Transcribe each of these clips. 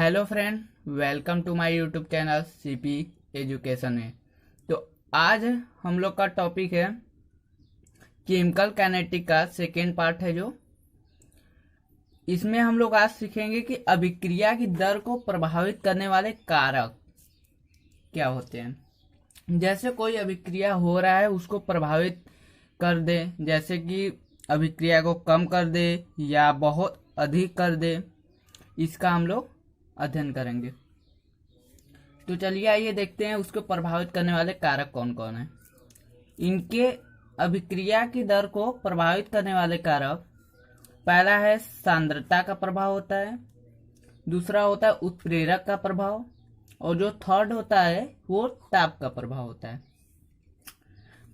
Hello friend, welcome to my YouTube channel CP education में। तो आज हम लोग का टॉपिक है केमिकल काइनेटिक का सेकेंड पार्ट है। जो इसमें हम लोग आज सीखेंगे कि अभिक्रिया की दर को प्रभावित करने वाले कारक क्या होते हैं। जैसे कोई अभिक्रिया हो रहा है उसको प्रभावित कर दे, जैसे कि अभिक्रिया को कम कर दे या बहुत अधिक कर दे, इसका हम लोग अध्ययन करेंगे। तो चलिए आइए देखते हैं उसको प्रभावित करने वाले कारक कौन कौन है। इनके अभिक्रिया की दर को प्रभावित करने वाले कारक, पहला है सांद्रता का प्रभाव होता है, दूसरा होता है उत्प्रेरक का प्रभाव, और जो थर्ड होता है वो ताप का प्रभाव होता है।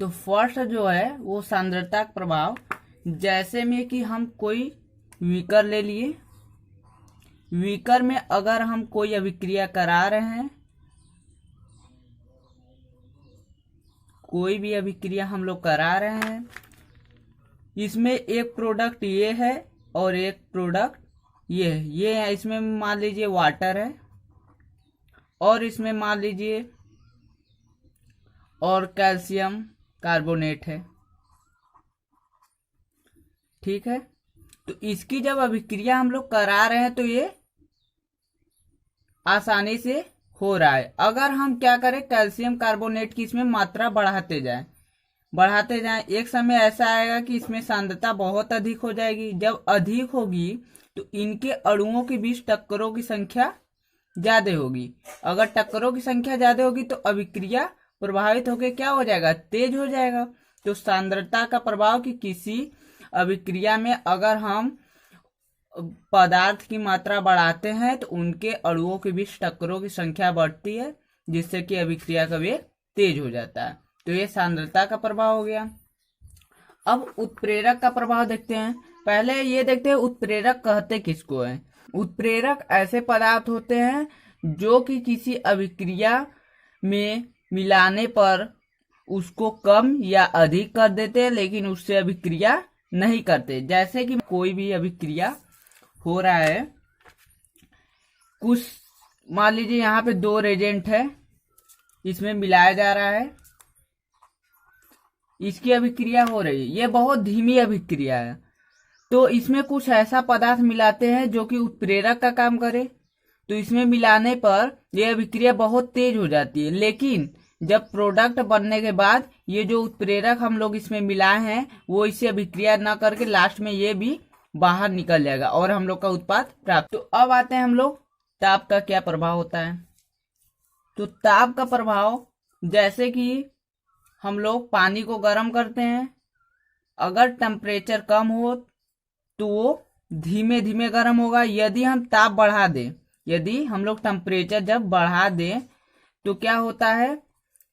तो फर्स्ट जो है वो सांद्रता का प्रभाव, जैसे में कि हम कोई बीकर ले लिए, बीकर में अगर हम कोई अभिक्रिया करा रहे हैं, कोई भी अभिक्रिया हम लोग करा रहे हैं, इसमें एक प्रोडक्ट ये है और एक प्रोडक्ट ये है। इसमें मान लीजिए वाटर है और इसमें मान लीजिए और कैल्शियम कार्बोनेट है, ठीक है। तो इसकी जब अभिक्रिया हम लोग करा रहे हैं तो ये आसानी से हो रहा है। अगर हम क्या करें, कैल्शियम कार्बोनेट की इसमें मात्रा बढ़ाते जाएं, एक समय ऐसा आएगा कि इसमें सांद्रता बहुत अधिक हो जाएगी। जब अधिक होगी तो इनके अणुओं के बीच टक्करों की संख्या ज्यादा होगी। अगर टक्करों की संख्या ज्यादा होगी तो अभिक्रिया प्रभावित होकर क्या हो जाएगा, तेज हो जाएगा। तो सांद्रता का प्रभाव कि किसी अभिक्रिया में अगर हम पदार्थ की मात्रा बढ़ाते हैं तो उनके अणुओं के बीच टक्करों की संख्या बढ़ती है, जिससे कि अभिक्रिया का वेग तेज हो जाता है। तो ये सांद्रता का प्रभाव हो गया। अब उत्प्रेरक का प्रभाव देखते हैं। पहले ये देखते हैं उत्प्रेरक कहते किसको है। उत्प्रेरक ऐसे पदार्थ होते हैं जो कि किसी अभिक्रिया में मिलाने पर उसको कम या अधिक कर देते हैं, लेकिन उससे अभिक्रिया नहीं करते। जैसे कि कोई भी अभिक्रिया हो रहा है, कुछ मान लीजिए यहाँ पे दो रेजेंट है, इसमें मिलाया जा रहा है, इसकी अभिक्रिया हो रही है, ये बहुत धीमी अभिक्रिया है। तो इसमें कुछ ऐसा पदार्थ मिलाते हैं जो कि उत्प्रेरक का काम करे, तो इसमें मिलाने पर यह अभिक्रिया बहुत तेज हो जाती है। लेकिन जब प्रोडक्ट बनने के बाद ये जो उत्प्रेरक हम लोग इसमें मिलाए हैं वो इसे अभिक्रिया न करके लास्ट में ये भी बाहर निकल जाएगा और हम लोग का उत्पाद प्राप्त। तो अब आते हैं हम लोग ताप का क्या प्रभाव होता है। तो ताप का प्रभाव, जैसे कि हम लोग पानी को गर्म करते हैं, अगर टेम्परेचर कम हो तो वो धीमे धीमे गर्म होगा। यदि हम ताप बढ़ा दें, यदि हम लोग टेम्परेचर जब बढ़ा दें तो क्या होता है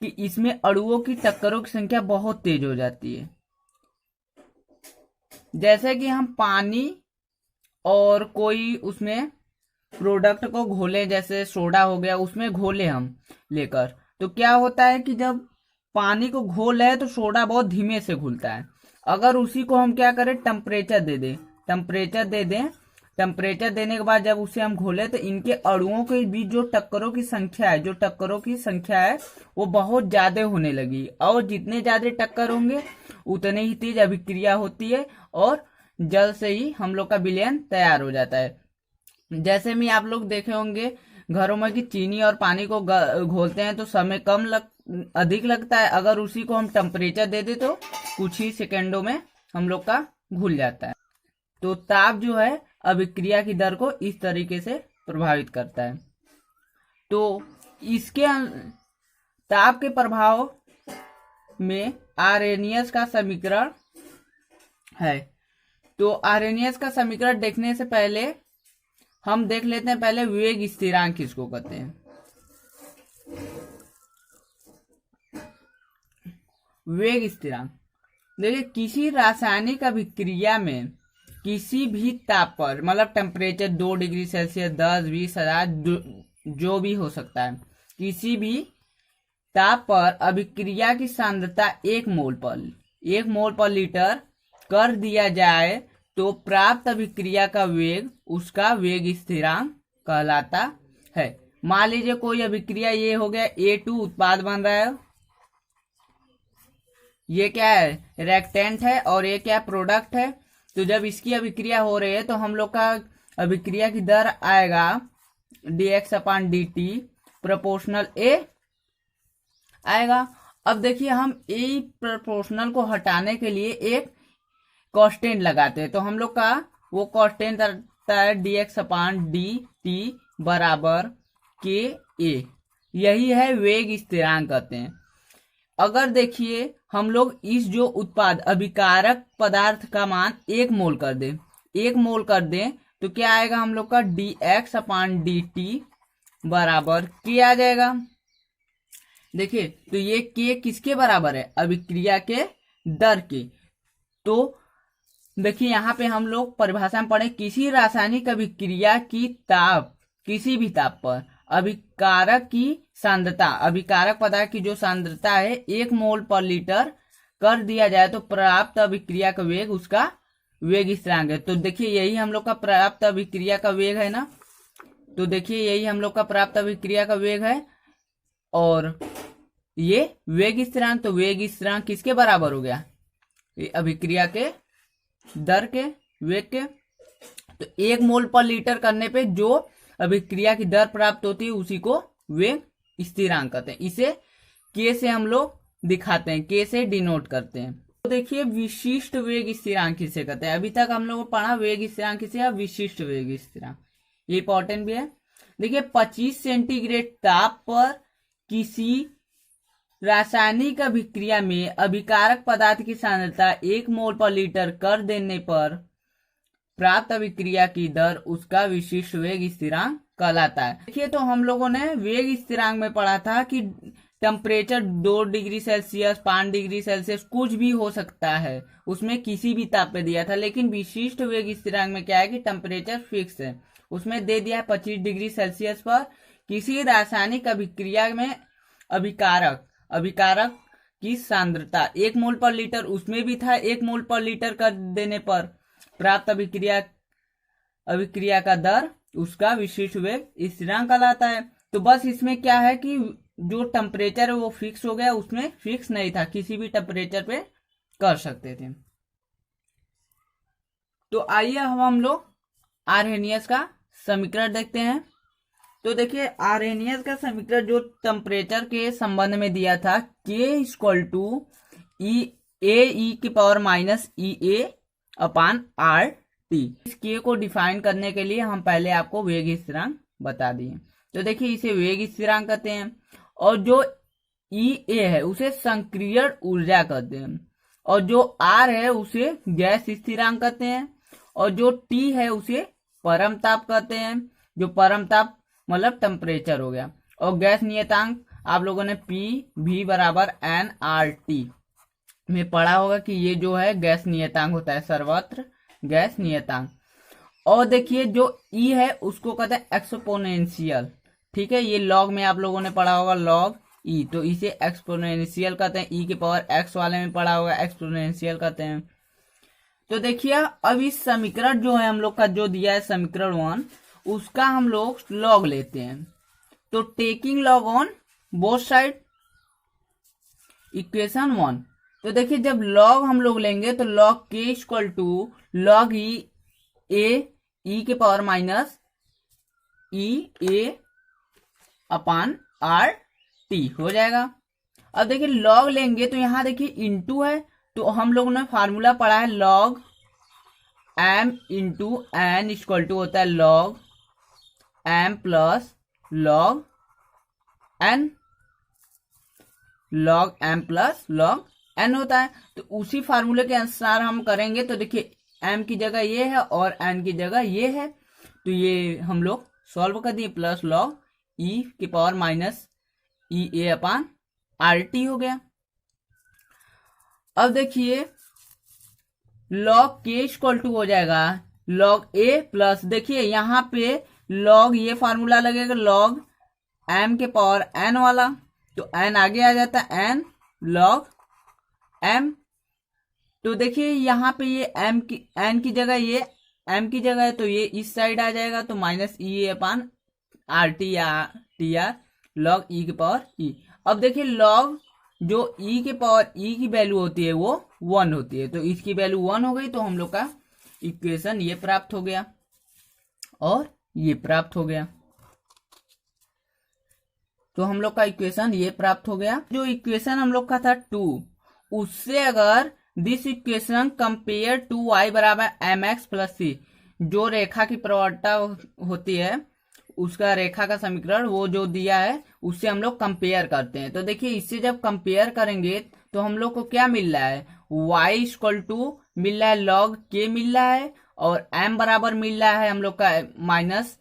कि इसमें अणुओं की टक्करों की संख्या बहुत तेज हो जाती है। जैसे कि हम पानी और कोई उसमें प्रोडक्ट को घोले, जैसे सोडा हो गया, उसमें घोले हम लेकर, तो क्या होता है कि जब पानी को घोल है तो सोडा बहुत धीमे से घुलता है। अगर उसी को हम क्या करें, टेम्परेचर दे दें, टेम्परेचर देने के बाद जब उसे हम घोले तो इनके अणुओं के बीच जो टक्करों की संख्या है वो बहुत ज्यादा होने लगी, और जितने ज्यादा टक्कर होंगे उतने ही तेज अभिक्रिया होती है और जल्द से ही हम लोग का विलयन तैयार हो जाता है। जैसे में आप लोग देखे होंगे घरों में कि चीनी और पानी को घोलते हैं तो समय अधिक लगता है, अगर उसी को हम टेम्परेचर दे दे तो कुछ ही सेकेंडों में हम लोग का घुल जाता है। तो ताप जो है अभिक्रिया की दर को इस तरीके से प्रभावित करता है। तो इसके ताप के प्रभाव में आर्रेनियस का समीकरण है। तो आर्रेनियस का समीकरण देखने से पहले हम देख लेते हैं पहले वेग स्थिरांक किसको कहते हैं। वेग स्थिरांक, देखिए किसी रासायनिक अभिक्रिया में किसी भी ताप पर, मतलब टेम्परेचर 2 डिग्री सेल्सियस, 10, 20, 1000 जो भी हो सकता है, किसी भी ताप पर अभिक्रिया की सांद्रता 1 मोल पर लीटर कर दिया जाए तो प्राप्त अभिक्रिया का वेग उसका वेग स्थिरांक कहलाता है। मान लीजिए कोई अभिक्रिया ये हो गया A2 उत्पाद बन रहा है, ये क्या है रिएक्टेंट है और ये क्या प्रोडक्ट है। तो जब इसकी अभिक्रिया हो रही है तो हम लोग का अभिक्रिया की दर आएगा dx/dt प्रोपोर्शनल A आएगा। अब देखिए हम ए प्रोपोर्शनल को हटाने के लिए एक कांस्टेंट लगाते हैं, तो हम लोग का वो कांस्टेंट आता है dx/dt बराबर KA। यही है वेग स्थिरांक कहते हैं। अगर देखिए हम लोग इस जो उत्पाद अभिकारक पदार्थ का मान 1 मोल कर दें तो क्या आएगा हम लोग का dx/dt बराबर K आ जाएगा। देखिए तो ये K किसके बराबर है, अभिक्रिया के दर के। तो देखिए यहाँ पे हम लोग परिभाषा में पढ़े किसी रासायनिक अभिक्रिया की ताप किसी भी ताप पर अभिकारक की सांद्रता, अभिकारक पदार्थ की जो सांद्रता है 1 मोल पर लीटर कर दिया जाए तो प्राप्त अभिक्रिया का वेग उसका वेग स्थिरांक है। तो देखिए यही हम लोग का प्राप्त अभिक्रिया का वेग है ना, तो देखिए यही हम लोग का प्राप्त अभिक्रिया का वेग है और ये वेग स्थिरांक, तो वेग स्थिरांक किसके बराबर हो गया, अभिक्रिया के दर के वेग के। तो 1 मोल पर लीटर करने पे जो अभिक्रिया की दर प्राप्त होती है उसी को वेग स्थिरांक कहते हैं। इसे K से हम लोग दिखाते हैं, K से डिनोट करते हैं। तो देखिए विशिष्ट वेग स्थिरांक किसे कहते हैं। अभी तक हम लोगों को पढ़ा वेग स्थिरांक किसे या विशिष्ट वेग स्थिरांक, ये इंपॉर्टेंट भी है। देखिए 25 सेंटीग्रेड ताप पर किसी रासायनिक अभिक्रिया में अभिकारक पदार्थ की सांद्रता 1 मोल पर लीटर कर देने पर प्राप्त अभिक्रिया की दर उसका विशिष्ट वेग स्थिरांक कहलाता है। देखिए तो हम लोगों ने वेग स्थिरांक में पढ़ा था कि temperature 2 degree Celsius 5 degree Celsius कुछ भी हो सकता है, उसमें किसी भी ताप पे दिया था। लेकिन विशिष्ट वेग स्थिरांक में क्या है कि टेम्परेचर फिक्स है, उसमें दे दिया है 25 डिग्री सेल्सियस पर किसी रासायनिक अभिक्रिया में अभिकारक की सांद्रता 1 मोल पर लीटर, उसमें भी था 1 मोल पर लीटर कर देने पर प्राप्त अभिक्रिया का दर उसका विशिष्ट वेग स्थिरांक कहलाता है। तो बस इसमें क्या है कि जो टेम्परेचर है वो फिक्स हो गया, उसमें फिक्स नहीं था, किसी भी टेम्परेचर पे कर सकते थे। तो आइए हम लोग आर्हेनियस का समीकरण देखते हैं। तो देखिए आर्हेनियस का समीकरण जो टेम्परेचर के संबंध में दिया था K = E - इस K को डिफाइन करने के लिए हम पहले आपको वेग स्थिरांक बता दिए। तो देखिए इसे वेग स्थिरांक कहते हैं और जो EA है उसे संक्रियण ऊर्जा कहते हैं और जो R है उसे गैस स्थिरांक कहते हैं और जो T है उसे परम ताप कहते हैं, जो परम ताप मतलब टेम्परेचर हो गया। और गैस नियतांक आप लोगों ने PV = nRT में पढ़ा होगा कि ये जो है गैस नियतांक होता है, सर्वत्र गैस नियतांक। और देखिए जो E है उसको कहते हैं एक्सपोनेंशियल, ठीक है, ये लॉग में आप लोगों ने पढ़ा होगा लॉग E, तो इसे एक्सपोनेंशियल कहते हैं। e⁻x वाले में पढ़ा होगा एक्सपोनेंशियल कहते हैं। तो देखिए अब इस समीकरण जो है हम लोग का जो दिया है समीकरण 1, उसका हम लोग लॉग लेते हैं। तो taking log on both side equation 1, तो देखिए जब लॉग हम लोग लेंगे तो लॉग K = log E/RT हो जाएगा। अब देखिए लॉग लेंगे तो यहाँ देखिए इनटू है, तो हम लोगों ने फार्मूला पढ़ा है log M × N = होता है log M + log N, log M + log N होता है। तो उसी फार्मूले के अनुसार हम करेंगे। तो देखिए M की जगह ये है और N की जगह ये है, तो ये हम लोग सॉल्व कर दिए, प्लस log E⁻ हो गया। अब देखिए log K = हो जाएगा log A प्लस, देखिए यहाँ पे log ये फार्मूला लगेगा log M⁻n वाला, तो n आगे आ जाता है n log M। तो देखिए यहाँ पे ये n की जगह ये m की जगह है, तो ये इस साइड आ जाएगा, तो -E/n RT या TR log e के पावर e। अब देखिए log जो e के पावर e की वैल्यू होती है वो 1 होती है, तो इसकी वैल्यू 1 हो गई, तो हम लोग का इक्वेशन ये प्राप्त हो गया और ये प्राप्त हो गया। तो हम लोग का इक्वेशन ये प्राप्त हो गया। जो इक्वेशन हम लोग का था 2, उससे अगर this equation compare to y बराबर mx प्लस c, जो रेखा की प्रवणता होती है उसका रेखा का समीकरण वो जो दिया है उससे हम लोग कंपेयर करते हैं। तो देखिए इससे जब कंपेयर करेंगे तो हम लोग को क्या मिल रहा है, y इक्वल टू मिल रहा है log k मिल रहा है, और m बराबर मिल रहा है हम लोग का minus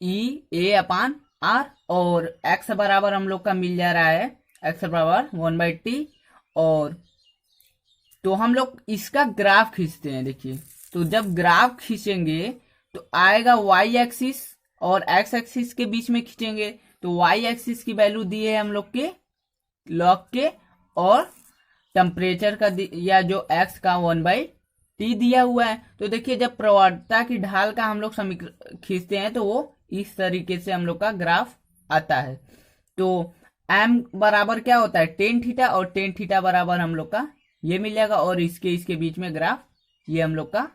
e a upon r, और x बराबर हम लोग का मिल जा रहा है x बराबर 1/t। और तो हम लोग इसका ग्राफ खींचते हैं। देखिए तो जब ग्राफ खींचेंगे तो आएगा y एक्सिस और x एक्सिस के बीच में खींचेंगे, तो y एक्सिस की वैल्यू दी है हम लोग के log के, और टेम्परेचर का या जो x का 1/t दिया हुआ है। तो देखिए जब प्रवणता की ढाल का हम लोग समीकरण खींचते हैं तो वो इस तरीके से हम लोग का ग्राफ आता है। तो m बराबर क्या होता है tan थीटा, और tan थीटा बराबर हम लोग का ये मिल जाएगा, और इसके बीच में ग्राफ ये हम लोग का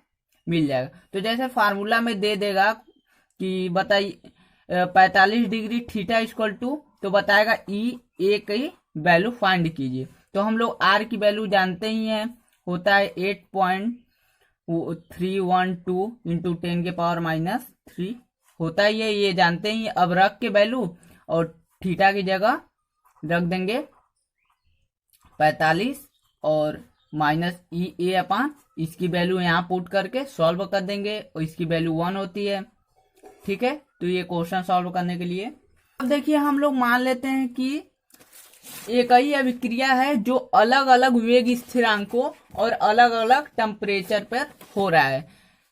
मिल जाएगा। तो जैसे फार्मूला में दे देगा कि बताइए 45 डिग्री थीटा इक्वल टू, तो बताएगा e a की वैल्यू फाइंड कीजिए। तो हम लोग r की वैल्यू जानते ही हैं, होता है 8.312 इंटू 10 के पावर माइनस 3 होता है ये जानते ही। अब रख के वैल्यू और थीटा की जगह रख देंगे 45 और माइनस ई ए अपान इसकी वैल्यू यहाँ पुट करके सॉल्व कर देंगे, और इसकी वैल्यू 1 होती है। ठीक है, तो ये क्वेश्चन सॉल्व करने के लिए अब देखिए हम लोग मान लेते हैं कि एक ही अभिक्रिया है जो अलग अलग वेग स्थिरांकों और अलग अलग टेम्परेचर पर हो रहा है।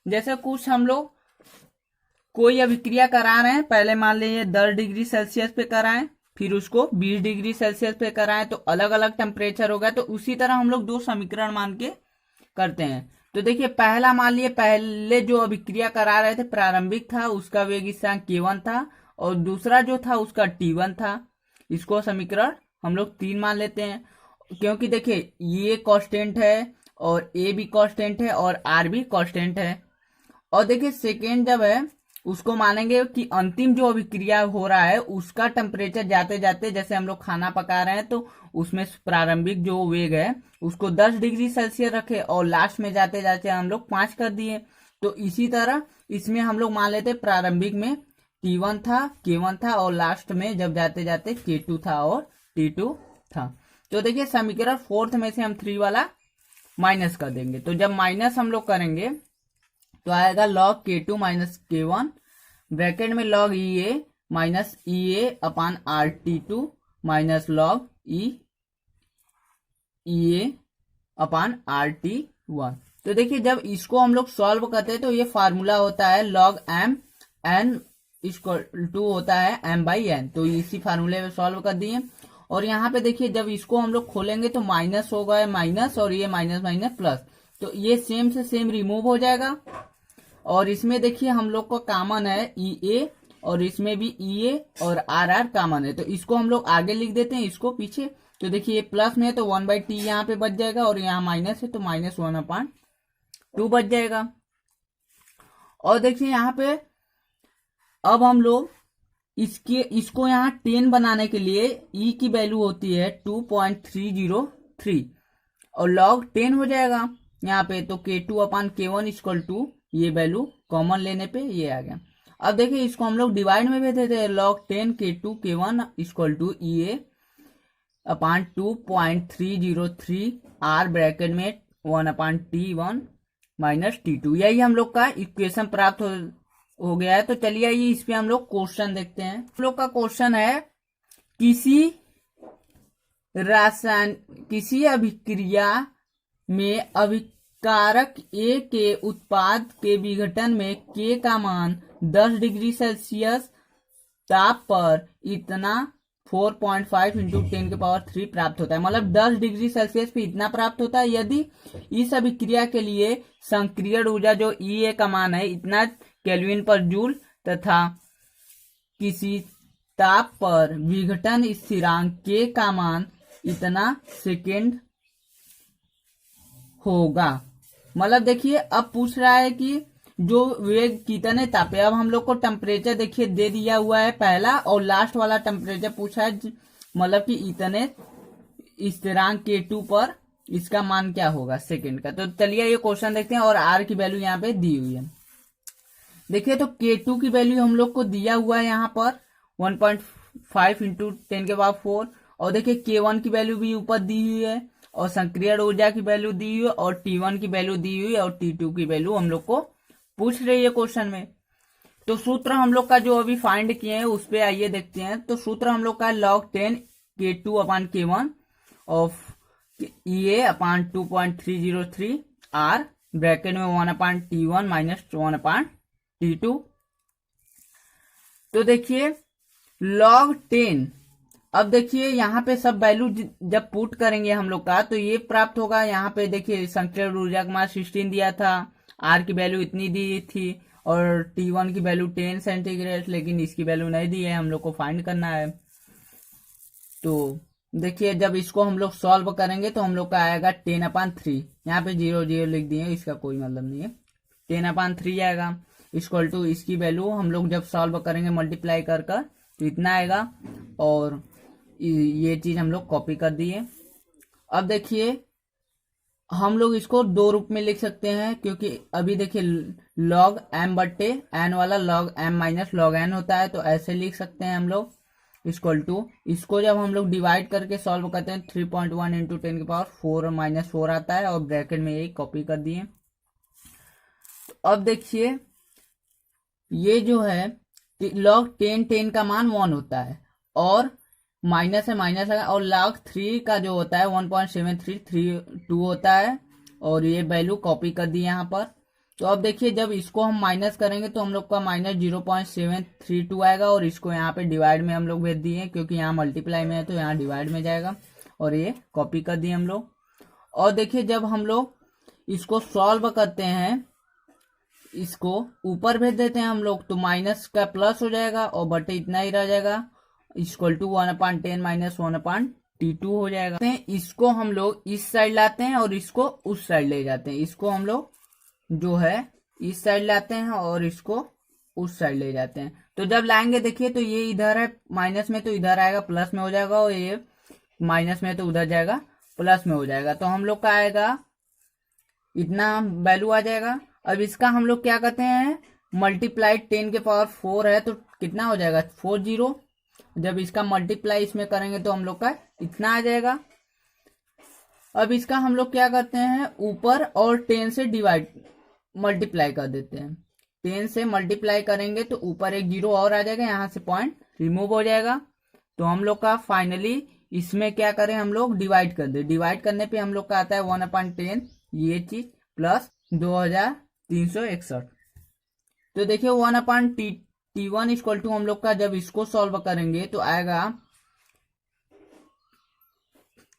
जैसे कुछ हम लोग कोई अभिक्रिया करा रहे हैं, पहले मान लीजिए 10 डिग्री सेल्सियस पे कराएं, फिर उसको 20 डिग्री सेल्सियस पे कराएं, तो अलग अलग टेम्परेचर होगा। तो उसी तरह हम लोग दो समीकरण मान के करते हैं। तो देखिए पहला मान लिए पहले जो अभिक्रिया करा रहे थे प्रारंभिक था, उसका वेग स्थिरांक k1 था, और दूसरा जो था उसका t1 था। इसको समीकरण हम लोग 3 मान लेते हैं, क्योंकि देखिए ये कांस्टेंट है और a भी कांस्टेंट है और r भी कांस्टेंट है। और देखिए सेकेंड जब है उसको मानेंगे कि अंतिम जो अभिक्रिया हो रहा है उसका टेम्परेचर जाते जाते, जैसे हम लोग खाना पका रहे हैं तो उसमें प्रारंभिक जो वेग है उसको 10 डिग्री सेल्सियस रखे और लास्ट में जाते जाते हम लोग 5 कर दिए। तो इसी तरह इसमें हम लोग मान लेते प्रारंभिक में T1 था, K1 था, और लास्ट में जब जाते जाते K2 था और T2 था। तो देखिए समीकरण 4th में से हम 3 वाला माइनस कर देंगे। तो जब माइनस हम लोग करेंगे तो आएगा log K2 minus K1 bracket में log EA माइनस EA अपान RT2 माइनस log EA अपान RT1। तो देखिए जब इसको हम लोग सॉल्व करते हैं तो ये फार्मूला होता है log m n equal to होता है m/n। तो इसी फार्मूले में सॉल्व कर दिए। और यहाँ पे देखिए जब इसको हम लोग खोलेंगे तो माइनस होगा माइनस, और ये माइनस माइनस प्लस, तो ये सेम से सेम रिमूव हो जाएगा। और इसमें देखिए हम लोग को कॉमन है EA, और इसमें भी EA और RR कॉमन है, तो इसको हम लोग आगे लिख देते हैं, इसको पीछे। तो देखिए ये प्लस में है तो 1/t यहाँ पे बच जाएगा, और यहाँ माइनस है तो -1/2 बच जाएगा। और देखिए यहाँ पे अब हम लोग इसको यहाँ 10 बनाने के लिए E की वैल्यू होती है 2.303, और log 10 हो जाएगा यहाँ पे। तो K2 upon K1 equal to ये वैल्यू कॉमन लेने पे ये आ गया। अब देखिए इसको हम लोग डिवाइड में भी देते हैं, log 10 K2 K1 equal to EA upon 2.303 R bracket में 1/T1 माइनस T2। यही हम लोग का इक्वेशन प्राप्त हो गया है। तो चलिए आइए इस पे हम लोग क्वेश्चन देखते हैं। हम लोग का क्वेश्चन है किसी अभिक्रिया में अभिकारक A के उत्पाद के विघटन में K का मान 10 डिग्री सेल्सियस ताप पर इतना 4.5 इंटू 10 के पावर 3 प्राप्त होता है। मतलब 10 डिग्री सेल्सियस पे इतना प्राप्त होता है। यदि इस अभिक्रिया के लिए संक्रियण ऊर्जा जो EA का मान है इतना केल्विन पर जूल तथा किसी ताप पर विघटन स्थिरांक के का मान इतना सेकेंड होगा। मतलब देखिए अब पूछ रहा है कि जो वेग कितने ताप है। अब हम लोग को टेम्परेचर देखिए दे दिया हुआ है पहला, और लास्ट वाला टेम्परेचर पूछा है, मतलब कि इतने स्थिरांक K2 पर इसका मान क्या होगा सेकेंड का। तो चलिए ये क्वेश्चन देखते हैं, और R की वैल्यू यहाँ पे दी हुई है। देखिए तो K2 की वैल्यू हम लोग को दिया हुआ है यहाँ पर 1.5 इंटू 10⁴, और देखिए K1 की वैल्यू भी ऊपर दी हुई है, और सक्रिय ऊर्जा की वैल्यू दी हुई है, और T1 की वैल्यू दी हुई है, और T2 की वैल्यू हम लोग को पूछ रही है क्वेश्चन में। तो सूत्र हम लोग का जो अभी फाइंड किए हैं उस पे आइए देखते हैं। तो सूत्र हम लोग का log 10 K2 upon K1 of EA upon 2.303 R bracket में 1/T1 माइनस 1/T2। तो देखिए log 10, अब देखिए यहाँ पे सब वैल्यू जब पुट करेंगे हम लोग का तो ये प्राप्त होगा। यहाँ पे देखिए संचय ऊर्जा का मान 16 दिया था, R की वैल्यू इतनी दी थी, और T1 की वैल्यू 10 सेंटीग्रेड, लेकिन इसकी वैल्यू नहीं दी है, हम लोग को फाइंड करना है। तो देखिए जब इसको हम लोग सॉल्व करेंगे तो हम लोग का आएगा 10/3, यहाँ पे 0 0 लिख दिए, इसका कोई मतलब नहीं है, 10/3 आएगा। इक्वल टू इसकी वैल्यू हम लोग जब सॉल्व करेंगे मल्टीप्लाई कर तो इतना आएगा, और ये चीज हम लोग कॉपी कर दिए। अब देखिए हम लोग इसको दो रूप में लिख सकते हैं, क्योंकि अभी देखिए log m बट्टे n वाला log m minus log n होता है, तो ऐसे लिख सकते हैं हम लोग। इक्वल टू इसको जब हम लोग डिवाइड करके सॉल्व करते हैं 3.1 इंटू 10⁴ माइनस 4 आता है, और ब्रैकेट में यही कॉपी कर दिए। अब देखिए ये जो है log 10 का मान 1 होता है, और माइनस है माइनस है, और log 3 का जो होता है 1.7332 होता है, और ये वैल्यू कॉपी कर दी यहाँ पर। तो अब देखिए जब इसको हम माइनस करेंगे तो हम लोग का माइनस 0.732 आएगा, और इसको यहाँ पे डिवाइड में हम लोग भेज दिए, क्योंकि यहाँ मल्टीप्लाई में है तो यहाँ डिवाइड में जाएगा, और ये कॉपी कर दिए हम लोग। और देखिए जब हम लोग इसको सॉल्व करते हैं, इसको ऊपर भेज देते हैं हम लोग, तो माइनस का प्लस हो जाएगा, और बटे इतना ही रह जाएगा, इक्वल टू 1/10 माइनस 1/T2 हो जाएगा। इसको हम लोग इस साइड लाते हैं और इसको उस साइड ले जाते हैं। इसको हम लोग जो है इस साइड लाते हैं और इसको उस साइड ले जाते हैं। तो जब लाएंगे देखिए तो ये इधर है माइनस में, तो इधर आएगा प्लस में हो जाएगा, और ये माइनस में तो उधर जाएगा प्लस में हो जाएगा। तो हम लोग का आएगा इतना वैल्यू आ जाएगा। अब इसका हम लोग क्या करते हैं, मल्टीप्लाइड 10⁴ है, तो कितना हो जाएगा 40। जब इसका मल्टीप्लाई इसमें करेंगे तो हम लोग का इतना आ जाएगा। अब इसका हम लोग क्या करते हैं, ऊपर और 10 से डिवाइड मल्टीप्लाई कर देते हैं। 10 से मल्टीप्लाई करेंगे तो ऊपर एक 0 और आ जाएगा, यहाँ से पॉइंट रिमूव हो जाएगा। तो हम लोग का फाइनली इसमें क्या करें, हम लोग डिवाइड कर दे। डिवाइड करने पे हम लोग का आता है 1/10 ये चीज प्लस 2361। तो देखिए 1/T1 इक्वल टू हम लोग का जब इसको सॉल्व करेंगे तो आएगा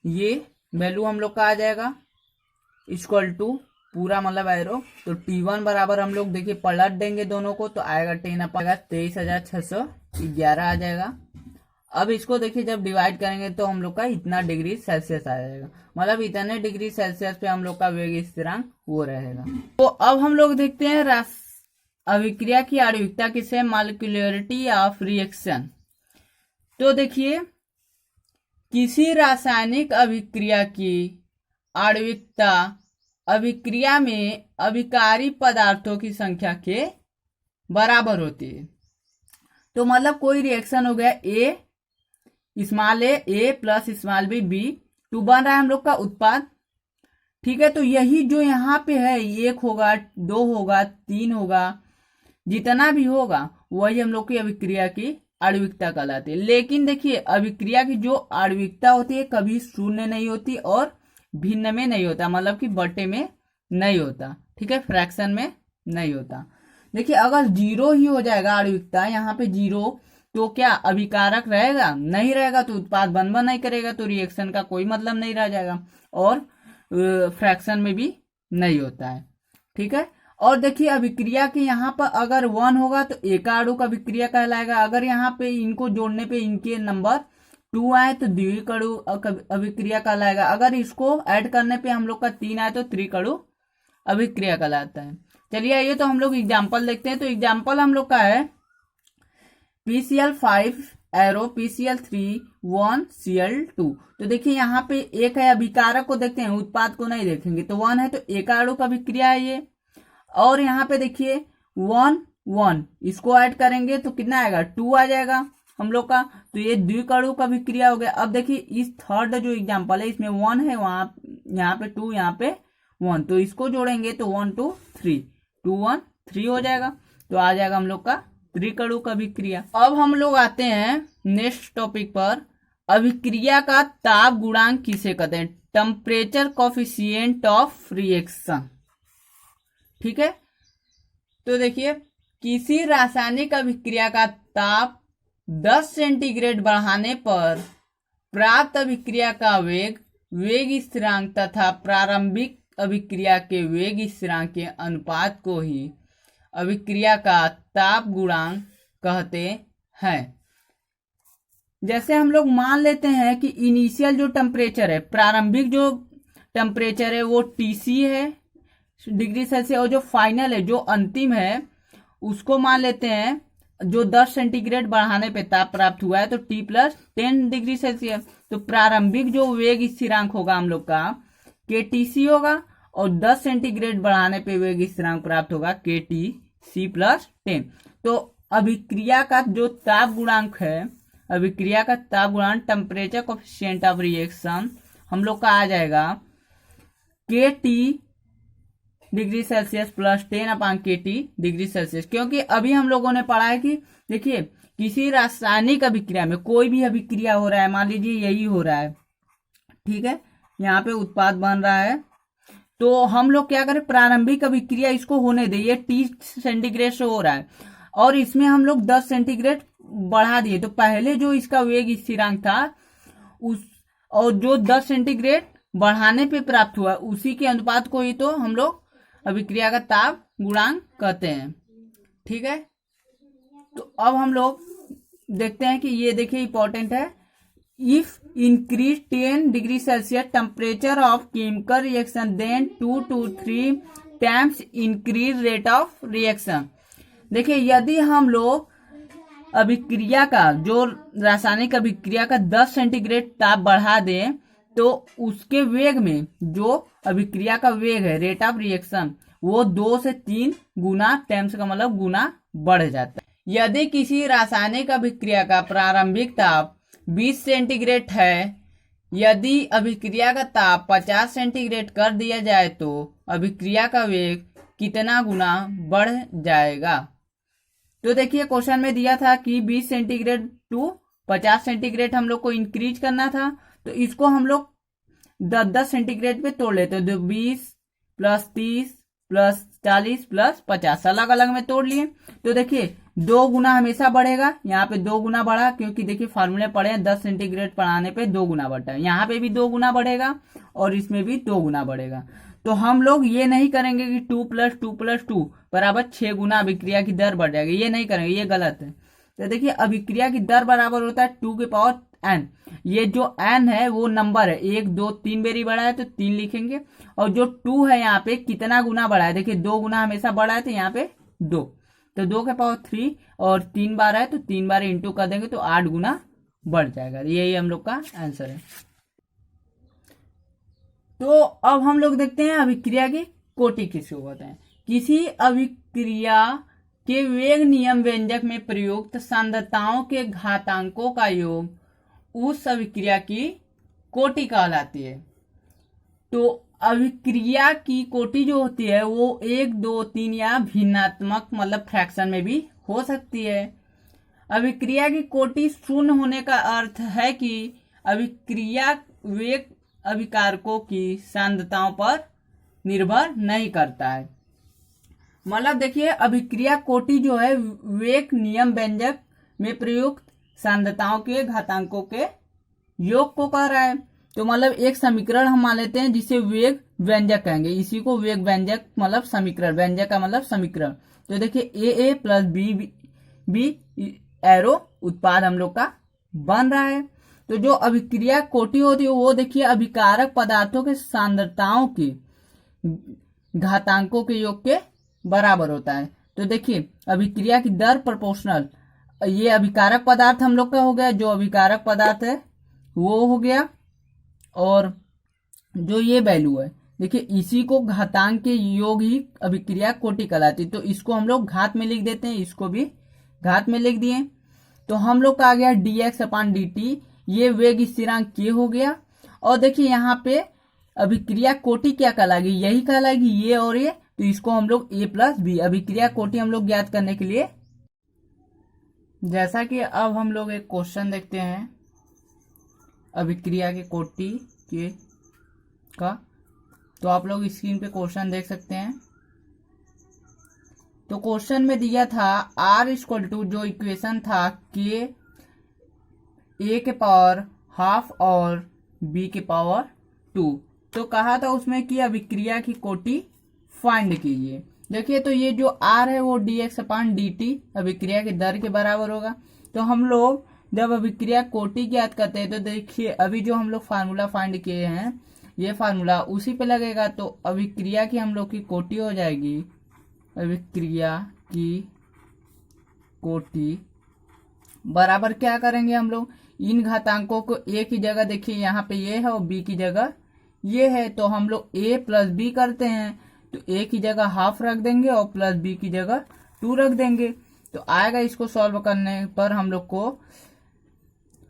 ये वैल्यू हम लोग का आ जाएगा इक्वल टू पूरा मतलब एरो। तो T1 बराबर हम लोग देखिए पलट देंगे दोनों को, तो आएगा 23,611 आ जाएगा। अब इसको देखिए जब डिवाइड करेंगे तो हम लोग का इतना डिग्री सेल्सियस आ जाएगा, मतलब इतने डिग्री सेल्सियस पे हम लोग का वेग स्थिरांक वो रहेगा। तो अब हम लोग देखते हैं अभिक्रिया की आणविकता किसे, मॉलिक्यूलरिटी ऑफ रिएक्शन। तो देखिए किसी रासायनिक अभिक्रिया की आणविकता अभिक्रिया में अभिकारी पदार्थों की संख्या के बराबर होती है। तो मतलब कोई रिएक्शन हो गया ए प्लस स्मॉल बी टू बन रहा है हम लोग का उत्पाद, ठीक है। तो यही जो यहाँ पे है 1 होगा 2 होगा 3 होगा, जितना भी होगा वही हम लोग की अभिक्रिया की आणविकता कहलाती है। लेकिन देखिए अभिक्रिया की जो आणविकता होती है कभी शून्य नहीं होती और भिन्न में नहीं होता, मतलब कि बटे में नहीं होता, ठीक है, फ्रैक्शन में नहीं होता। देखिए अगर 0 ही हो जाएगा आणविकता, यहाँ पे 0, तो क्या अभिकारक रहेगा, नहीं रहेगा, तो उत्पाद बन नहीं करेगा, तो रिएक्शन का कोई मतलब नहीं रह जाएगा, और फ्रैक्शन में भी नहीं होता है, ठीक है। और देखिए अभिक्रिया के यहाँ पर अगर 1 होगा तो एकाणु का अभिक्रिया कहलाएगा। अगर यहाँ पे इनको जोड़ने पे इनके नंबर 2 आए तो द्विकणु अभिक्रिया कहलाएगा। अगर इसको ऐड करने पे हम लोग का 3 आए तो त्रिकणु अभिक्रिया कहलाता है। चलिए आइए तो हम लोग एग्जाम्पल देखते हैं। तो एग्जाम्पल हम लोग का है PCl5 एरो PCl3 1 Cl2। तो देखिए यहाँ पे एक है, अभिकारक को देखते हैं, उत्पाद को नहीं देखेंगे। तो 1 है तो एकाणु का अभिक्रिया है ये। और यहाँ पे देखिए 1 1 इसको ऐड करेंगे तो कितना आएगा 2 आ जाएगा हम लोग का। तो ये द्विकणु का अभिक्रिया हो गया। अब देखिए इस थर्ड जो एग्जाम्पल है इसमें 1 है, वहां यहाँ पे 2 यहाँ पे 1, तो इसको जोड़ेंगे तो 1 2 3 2 1 3 हो जाएगा। तो आ जाएगा हम लोग का त्रिकणु का अभिक्रिया। अब हम लोग आते हैं नेक्स्ट टॉपिक पर। अभिक्रिया का ताप गुणांक किसे कहते हैं? Temperature coefficient of reaction. ठीक है, तो देखिए किसी रासायनिक अभिक्रिया का ताप 10 सेंटीग्रेड बढ़ाने पर प्राप्त अभिक्रिया का वेग स्थिरांक तथा प्रारंभिक अभिक्रिया के वेग स्थिरांक के अनुपात को ही अभिक्रिया का ताप गुणांक कहते हैं। जैसे हम लोग मान लेते हैं कि इनिशियल जो टेम्परेचर है, प्रारंभिक जो टेम्परेचर है वो TC है डिग्री सेल्सियस, और जो फाइनल है जो अंतिम है उसको मान लेते हैं जो 10 सेंटीग्रेड बढ़ाने पे ताप प्राप्त हुआ है तो T + 10 डिग्री सेल्सियस। तो प्रारंभिक जो वेग स्थिरांक होगा हम लोग का KTC होगा, और 10 सेंटीग्रेड बढ़ाने पे वेग स्थिरांक प्राप्त होगा KTC + 10। तो अभिक्रिया का जो ताप गुणांक है, अभिक्रिया का ताप गुणांक टेम्परेचर कोफिशिएंट ऑफ रिएक्शन हम लोग का आ जाएगा KT degree Celsius + 10/KT degree Celsius. क्योंकि अभी हम लोगों ने पढ़ा है कि देखिए किसी रासायनिक अभिक्रिया में कोई भी अभिक्रिया हो रहा है, मान लीजिए यही हो रहा है, ठीक है, यहाँ पे उत्पाद बन रहा है, तो हम लोग क्या करें, प्रारंभिक अभिक्रिया इसको होने दे, ये 30 सेंटीग्रेड से हो रहा है और इसमें हम लोग 10 सेंटीग्रेड बढ़ा दिए। तो पहले जो इसका वेग स्थिरांक था उस, और जो 10 सेंटीग्रेड बढ़ाने पे प्राप्त हुआ उसी के अनुपात को ही तो हम लोग अभिक्रिया का ताप गुणांक कहते हैं। ठीक है, तो अब हम लोग देखते हैं कि ये देखिए इंपॉर्टेंट है। If increase 10 degree Celsius temperature of chemical reaction then 2 to 3 times increase rate of reaction. देखिए यदि हम लोग अभिक्रिया का जो रासायनिक अभिक्रिया का 10 सेंटीग्रेड ताप बढ़ा दें तो उसके वेग में जो अभिक्रिया का वेग है, रेट ऑफ रिएक्शन, वो 2 से 3 गुना, टाइम्स का मतलब गुना बढ़ जाता है। यदि किसी रासायनिक अभिक्रिया का प्रारंभिक ताप 20 सेंटीग्रेड है, यदि अभिक्रिया का ताप 50 सेंटीग्रेड कर दिया जाए तो अभिक्रिया का वेग कितना गुना बढ़ जाएगा? तो देखिए क्वेश्चन में दिया था कि 20 सेंटीग्रेड टू 50 सेंटीग्रेड हम लोग को इंक्रीज करना था, तो इसको हम लोग 10-10 सेंटीग्रेड पे तोड़ लेते हैं। तो 20 + 30 + 40 + 50 अलग अलग में तोड़ लिए। तो देखिए 2 गुना हमेशा बढ़ेगा, यहाँ पे 2 गुना बढ़ा, क्योंकि देखिए फार्मूले पढ़े हैं 10 सेंटीग्रेड बढ़ाने पे 2 गुना बढ़ता है, यहाँ पे भी 2 गुना बढ़ेगा और इसमें भी 2 गुना बढ़ेगा। तो हम लोग ये नहीं करेंगे कि 2 + 2 + 2 बराबर 6 गुना अभिक्रिया की दर बढ़ जाएगी, ये नहीं करेंगे, ये गलत है। तो देखिए अभिक्रिया की दर बराबर होता है 2 की पावर n। ये जो n है वो नंबर है, 1 2 3 बेरी बढ़ा है तो 3 लिखेंगे, और जो 2 है यहाँ पे कितना गुना बढ़ा है, देखिए 2 गुना हमेशा बढ़ा है तो यहाँ पे 2, तो 2 के पावर 3 और 3 बार है तो 3 बार इंटू कर देंगे तो 8 गुना बढ़ जाएगा। यही हम लोग का आंसर है। तो अब हम लोग देखते हैं अभिक्रिया की कोटि किसको कहते हैं। किसी अभिक्रिया के वेग नियम व्यंजक में प्रयुक्त सांद्रताओं के घातांकों का योग उस अभिक्रिया की कोटि कहलाती है। तो अभिक्रिया की कोटि जो होती है वो 1 2 3 या भिन्नात्मक मतलब फ्रैक्शन में भी हो सकती है। अभिक्रिया की कोटि शून्य होने का अर्थ है कि अभिक्रिया वेग अभिकारकों की सांद्रताओं पर निर्भर नहीं करता है। मतलब देखिए अभिक्रिया कोटि जो है वेग नियम व्यंजक में प्रयुक्त सांद्रताओं के घातांकों के योग को कह रहा है। तो मतलब एक समीकरण हम मान लेते हैं जिसे वेग व्यंजक कहेंगे, इसी को वेग व्यंजक मतलब समीकरण, व्यंजक का मतलब समीकरण। तो देखिए ए प्लस बी बी एरो उत्पाद हम लोग का बन रहा है। तो जो अभिक्रिया कोटि होती है वो देखिए अभिकारक पदार्थों के सांद्रताओं के घातांकों के योग के बराबर होता है। तो देखिए अभिक्रिया की दर प्रोपोर्शनल, ये अभिकारक पदार्थ हम लोग का हो गया, जो अभिकारक पदार्थ है वो हो गया, और जो ये वैल्यू है देखिए इसी को घातांक के योग ही अभिक्रिया कोटि कहलाती। तो इसको हम लोग घात में लिख देते हैं, इसको भी घात में लिख दिए। तो हम लोग का आ गया dx/dt, ये वेग स्थिरांक k हो गया। और देखिए यहाँ पे अभिक्रिया कोटि क्या कहलाएगी, यही कहलाएगी ये और ये। तो इसको हम लोग a प्लस बी अभिक्रिया कोटि हम लोग ज्ञात करने के लिए, जैसा कि अब हम लोग एक क्वेश्चन देखते हैं अभिक्रिया के कोटि के का। तो आप लोग स्क्रीन पे क्वेश्चन देख सकते हैं। तो क्वेश्चन में दिया था r इक्वल टू, जो इक्वेशन था k a के पावर हाफ और b के पावर 2। तो कहा था उसमें कि अभिक्रिया की कोटि फाइंड कीजिए। देखिए तो ये जो r है वो dx/dt अभिक्रिया की दर के बराबर होगा। तो हम लोग जब अभिक्रिया कोटि ज्ञात करते हैं तो देखिए अभी जो हम लोग फार्मूला फाइंड किए हैं ये फार्मूला उसी पे लगेगा। तो अभिक्रिया की हम लोग की कोटि हो जाएगी, अभिक्रिया की कोटि बराबर क्या करेंगे हम लोग, इन घातांकों को a की जगह देखिए यहाँ पे ये है और b की जगह ये है, तो हम लोग a प्लस बी करते हैं। तो a की जगह हाफ रख देंगे और प्लस b की जगह 2 रख देंगे। तो आएगा, इसको सॉल्व करने पर हम लोग को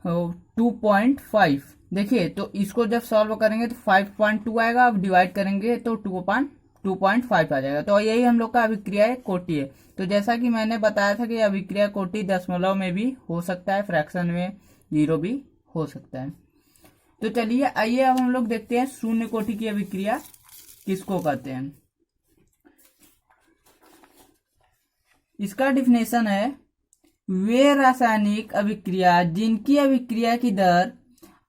2.5। देखिए तो इसको जब सॉल्व करेंगे तो 5.2 आएगा, अब डिवाइड करेंगे तो 2.5 आ जाएगा। तो यही हम लोग का अभिक्रिया कोटि है। तो जैसा कि मैंने बताया था कि अभिक्रिया कोटि दशमलव में भी हो सकता है, फ्रैक्शन में 0 भी हो सकता है। तो चलिए आइए अब हम लोग देखते हैं शून्य कोटि की अभिक्रिया किसको कहते हैं। इसका डिफिनेशन है, वे रासायनिक अभिक्रिया जिनकी अभिक्रिया की दर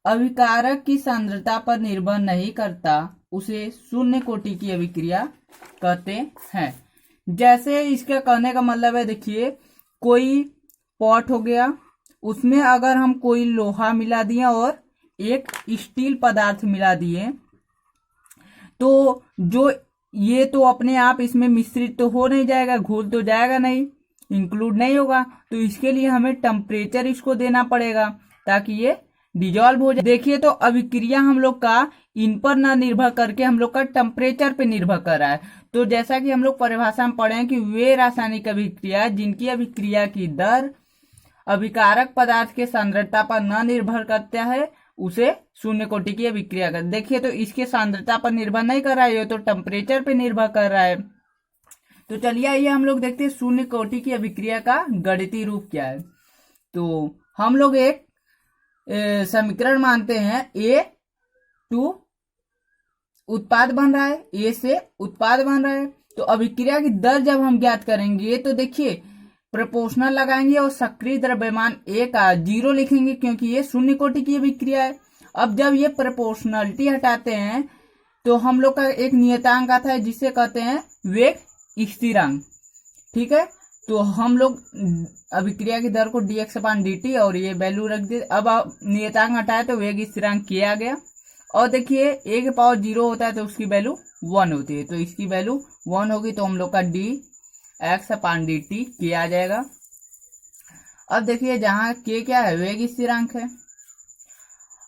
अभिकारक की सांद्रता पर निर्भर नहीं करता उसे शून्य कोटि की अभिक्रिया कहते हैं। जैसे इसका कहने का मतलब है, देखिए कोई पॉट हो गया, उसमें अगर हम कोई लोहा मिला दिए और एक स्टील पदार्थ मिला दिए तो जो ये तो अपने आप इसमें मिश्रित तो हो नहीं जाएगा, घुल तो जाएगा नहीं, इंक्लूड नहीं होगा। तो इसके लिए हमें टेम्परेचर इसको देना पड़ेगा ताकि ये डिजॉल्व हो जाए। देखिए तो अभिक्रिया हम लोग का इन पर ना निर्भर करके हम लोग का टेम्परेचर पे निर्भर कर रहा है। तो जैसा कि हम लोग परिभाषा में पढ़े हैं कि वे रासायनिक अभिक्रिया जिनकी अभिक्रिया की दर अभिकारक पदार्थ के सांद्रता पर न निर्भर करता है उसे शून्य कोटि की अभिक्रिया कर। देखिए तो इसके सांद्रता पर निर्भर नहीं कर रहा है, ये तो टेम्परेचर पे निर्भर कर रहा है। तो चलिए आइए हम लोग देखते हैं शून्य कोटि की अभिक्रिया का गणितीय रूप क्या है। तो हम लोग एक समीकरण मानते हैं, A2 उत्पाद बन रहा है, A से उत्पाद बन रहा है। तो अभिक्रिया की दर जब हम ज्ञात करेंगे तो देखिए प्रोपोर्शनल लगाएंगे और सक्रिय द्रव्यमान A का 0 लिखेंगे क्योंकि ये शून्य कोटि की अभिक्रिया है। अब जब ये प्रोपोर्शनलिटी हटाते हैं तो हम लोग का एक नियतांक आता है जिसे कहते हैं वेग स्थिरांक, ठीक है। तो हम लोग अभिक्रिया की दर को dx/dt और ये वैल्यू रख दे। अब नियतांक हटाए तो वेग स्थिरांक k आ गया। और देखिए a के पावर 0 होता है तो उसकी वैल्यू 1 होती है, तो इसकी वैल्यू 1 होगी। तो हम लोग का dx/dt k आ जाएगा। अब देखिए जहां k क्या है, वेग स्थिरांक है।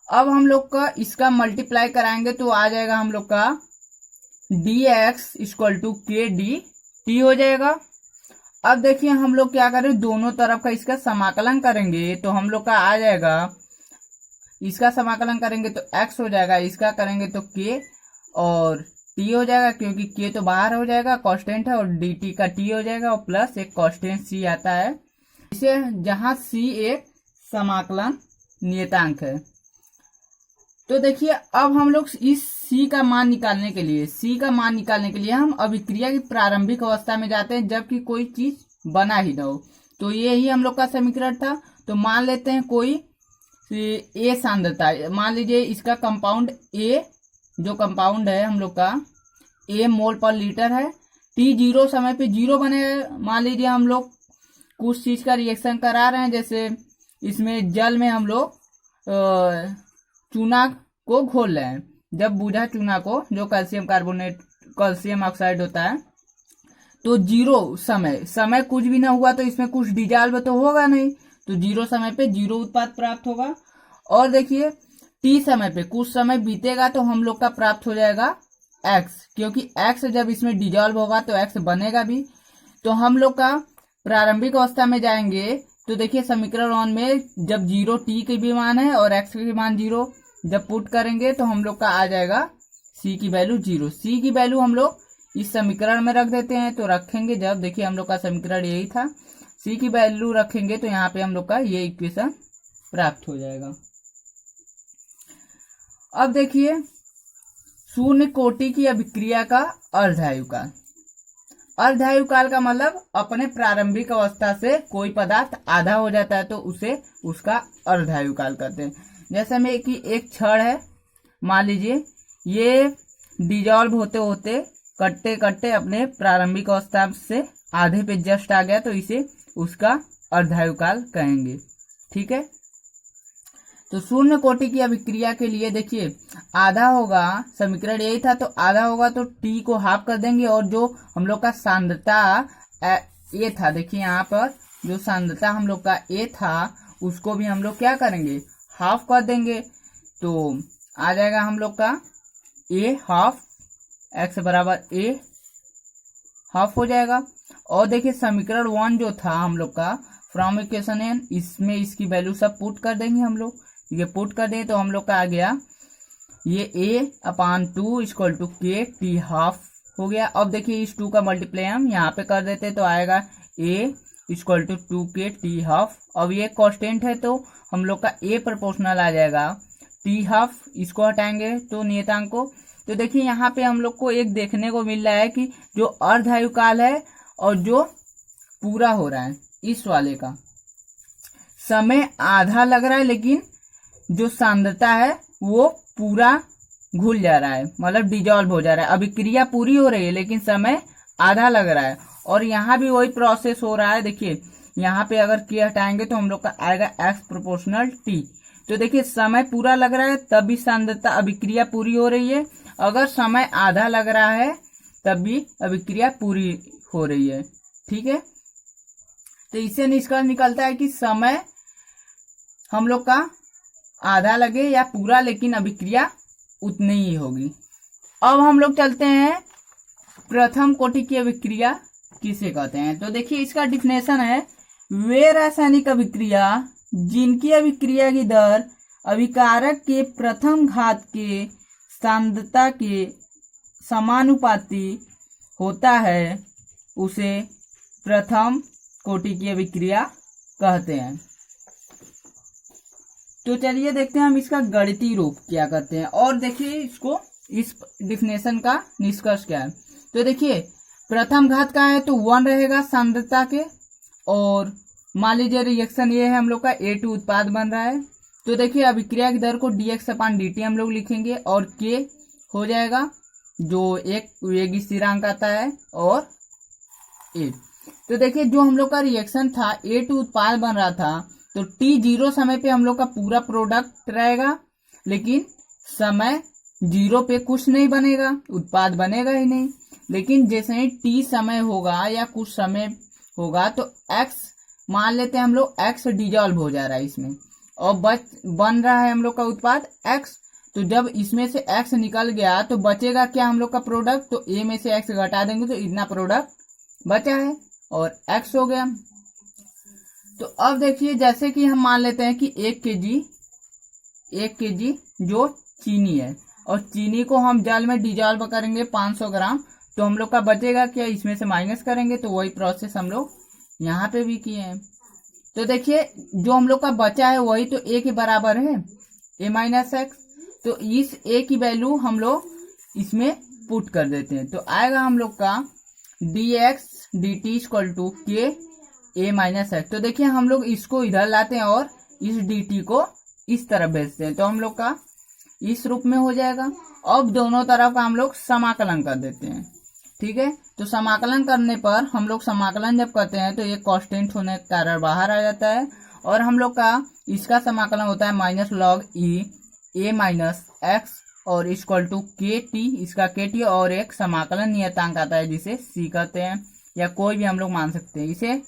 अब हम लोग का इसका मल्टीप्लाई कराएंगे तो आ जाएगा हम लोग का dx = k dt हो जाएगा। अब देखिए हम लोग क्या करें, दोनों तरफ का इसका समाकलन करेंगे तो हम लोग का आ जाएगा, इसका समाकलन करेंगे तो x हो जाएगा, इसका करेंगे तो k और t हो जाएगा क्योंकि k तो बाहर हो जाएगा, कांस्टेंट है, और dt का t हो जाएगा और प्लस एक कांस्टेंट c आता है, इसे जहां c एक समाकलन नियतांक है। तो देखिए अब हम लोग इस C का मान निकालने के लिए हम अभिक्रिया की प्रारंभिक अवस्था में जाते हैं जबकि कोई चीज बना ही ना हो। तो ये ही हम लोग का समीकरण था। तो मान लेते हैं कोई ए सांद्रता, मान लीजिए इसका कंपाउंड ए, जो कंपाउंड है हम लोग का ए मोल पर लीटर है। टी जीरो समय पे जीरो बनेगा। मान लीजिए हम लोग कुछ चीज का रिएक्शन करा रहे हैं, जैसे इसमें जल में हम लोग चूना को घोल रहे हैं। जब बूझा चूना को, जो कैल्शियम कार्बोनेट कैल्शियम ऑक्साइड होता है, तो जीरो समय कुछ भी ना हुआ तो इसमें कुछ डिजॉल्व तो होगा नहीं, तो जीरो समय पे जीरो उत्पाद प्राप्त होगा। और देखिए टी समय पे कुछ समय बीतेगा तो हम लोग का प्राप्त हो जाएगा एक्स, क्योंकि एक्स जब इसमें डिजॉल्व होगा तो एक्स बनेगा भी। तो हम लोग का प्रारंभिक अवस्था में जाएंगे तो देखिए समीकरण 1 में जब जीरो टी के भी मान है और एक्स के मान जीरो, जब पुट करेंगे तो हम लोग का आ जाएगा सी की वैल्यू जीरो। सी की वैल्यू हम लोग इस समीकरण में रख देते हैं, तो रखेंगे जब, देखिए हम लोग का समीकरण यही था, सी की वैल्यू रखेंगे तो यहाँ पे हम लोग का ये इक्वेशन प्राप्त हो जाएगा। अब देखिए शून्य कोटि की अभिक्रिया का अर्धायुकाल। अर्धायुकाल का मतलब अपने प्रारंभिक अवस्था से कोई पदार्थ आधा हो जाता है तो उसे उसका अर्धायुकाल कहते हैं। जैसे में कि एक छड़ है, मान लीजिए ये डिजॉल्व होते होते कटते कटते अपने प्रारंभिक अवस्था से आधे पे जस्ट आ गया, तो इसे उसका अर्धायुकाल कहेंगे। ठीक है, तो शून्य कोटि की अभिक्रिया के लिए देखिए आधा होगा, समीकरण यही था, तो आधा होगा तो टी को हाफ कर देंगे, और जो हम लोग का सांद्रता ए था, देखिए यहाँ पर जो सांद्रता हम लोग का ए था उसको भी हम लोग क्या करेंगे, हाफ कर देंगे। तो आ जाएगा हम लोग का ए हाफ, एक्स बराबर ए हाफ हो जाएगा। और देखिए समीकरण 1 जो था हम लोग का फ्रॉम इक्वेशन एन, इसमें इसकी वैल्यू सब पुट कर देंगे हम लोग। ये पुट कर दें तो हम लोग का आ गया ये a/2 equal to K T half हो गया। अब देखिए इस 2 का मल्टीप्लाई हम यहाँ पे कर देते तो आएगा a equal to 2k T half. अब ये कांस्टेंट है तो हम लोग का a प्रोपोर्शनल आ जाएगा टी हाफ, इसको हटाएंगे तो नियतांक को। तो देखिए यहाँ पे हम लोग को एक देखने को मिल रहा है कि जो अर्धायुकाल है और जो पूरा हो रहा है, इस वाले का समय आधा लग रहा है, लेकिन जो सांद्रता है वो पूरा घुल जा रहा है, मतलब डिजॉल्व हो जा रहा है। अभिक्रिया पूरी हो रही है लेकिन समय आधा लग रहा है। और यहाँ भी वही प्रोसेस हो रहा है। देखिए यहाँ पे अगर के हटाएंगे तो हम लोग का आएगा एक्स प्रोपोर्शनल टी। तो देखिए समय पूरा लग रहा है तब भी सांद्रता अभिक्रिया पूरी हो रही है, अगर समय आधा लग रहा है तब भी अभिक्रिया पूरी हो रही है। ठीक है, तो इससे निष्कर्ष निकलता है कि समय हम लोग का आधा लगे या पूरा, लेकिन अभिक्रिया उतनी ही होगी। अब हम लोग चलते हैं प्रथम कोटि की अभिक्रिया किसे कहते हैं। तो देखिए इसका डिफिनेशन है, वे रासायनिक अभिक्रिया जिनकी अभिक्रिया की दर अभिकारक के प्रथम घात के सांद्रता के समानुपाती होता है, उसे प्रथम कोटि की अभिक्रिया कहते हैं। तो चलिए देखते हैं हम इसका गणितीय रूप क्या करते हैं, और देखिए इसको इस डिफिनेशन का निष्कर्ष क्या है। तो देखिए प्रथम घात का है तो 1 रहेगा सांद्रता के, और मान लीजिए रिएक्शन ये है हम लोग का A2 उत्पाद बन रहा है। तो देखिए अभिक्रिया की दर को dx/dt हम लोग लिखेंगे, और k हो जाएगा जो एक वेग स्थिरांक आता है, और A। तो देखिए जो हम लोग का रिएक्शन था A2 उत्पाद बन रहा था, तो t0 समय पे हम लोग का पूरा प्रोडक्ट रहेगा, लेकिन समय 0 पे कुछ नहीं बनेगा, उत्पाद बनेगा ही नहीं। लेकिन जैसे ही t समय होगा या कुछ समय होगा तो x मान लेते हैं हम लोग, x डिजॉल्व हो जा रहा है इसमें, और बन रहा है हम लोग का उत्पाद x। तो जब इसमें से x निकल गया तो बचेगा क्या हम लोग का प्रोडक्ट, तो a में से x घटा देंगे तो इतना प्रोडक्ट बचा है और x हो गया। तो अब देखिए जैसे कि हम मान लेते हैं कि 1 kg जो चीनी है, और चीनी को हम जल में डिजॉल्व करेंगे 500 ग्राम, तो हम लोग का बचेगा क्या, इसमें से माइनस करेंगे, तो वही प्रोसेस हम लोग यहाँ पे भी किए हैं। तो देखिए जो हम लोग का बचा है वही तो a के बराबर है, a माइनस एक्स। तो इस a की वैल्यू हम लोग इसमें पुट कर देते हैं, तो आएगा हम लोग का dx dt इक्वल टू के a माइनस एक्स। तो देखिए हम लोग इसको इधर लाते हैं और इस dt को इस तरफ भेजते हैं तो हम लोग का इस रूप में हो जाएगा। अब दोनों तरफ का हम लोग समाकलन कर देते हैं। ठीक है, तो समाकलन करने पर हम लोग समाकलन जब करते हैं तो ये कांस्टेंट होने के कारण बाहर आ जाता है और हम लोग का इसका समाकलन होता है minus log E A minus x और इक्वल टू के टी, इसका के टी और एक समाकलन नियतांक आता है जिसे सी कहते हैं या कोई भी हम लोग मान सकते हैं। इसे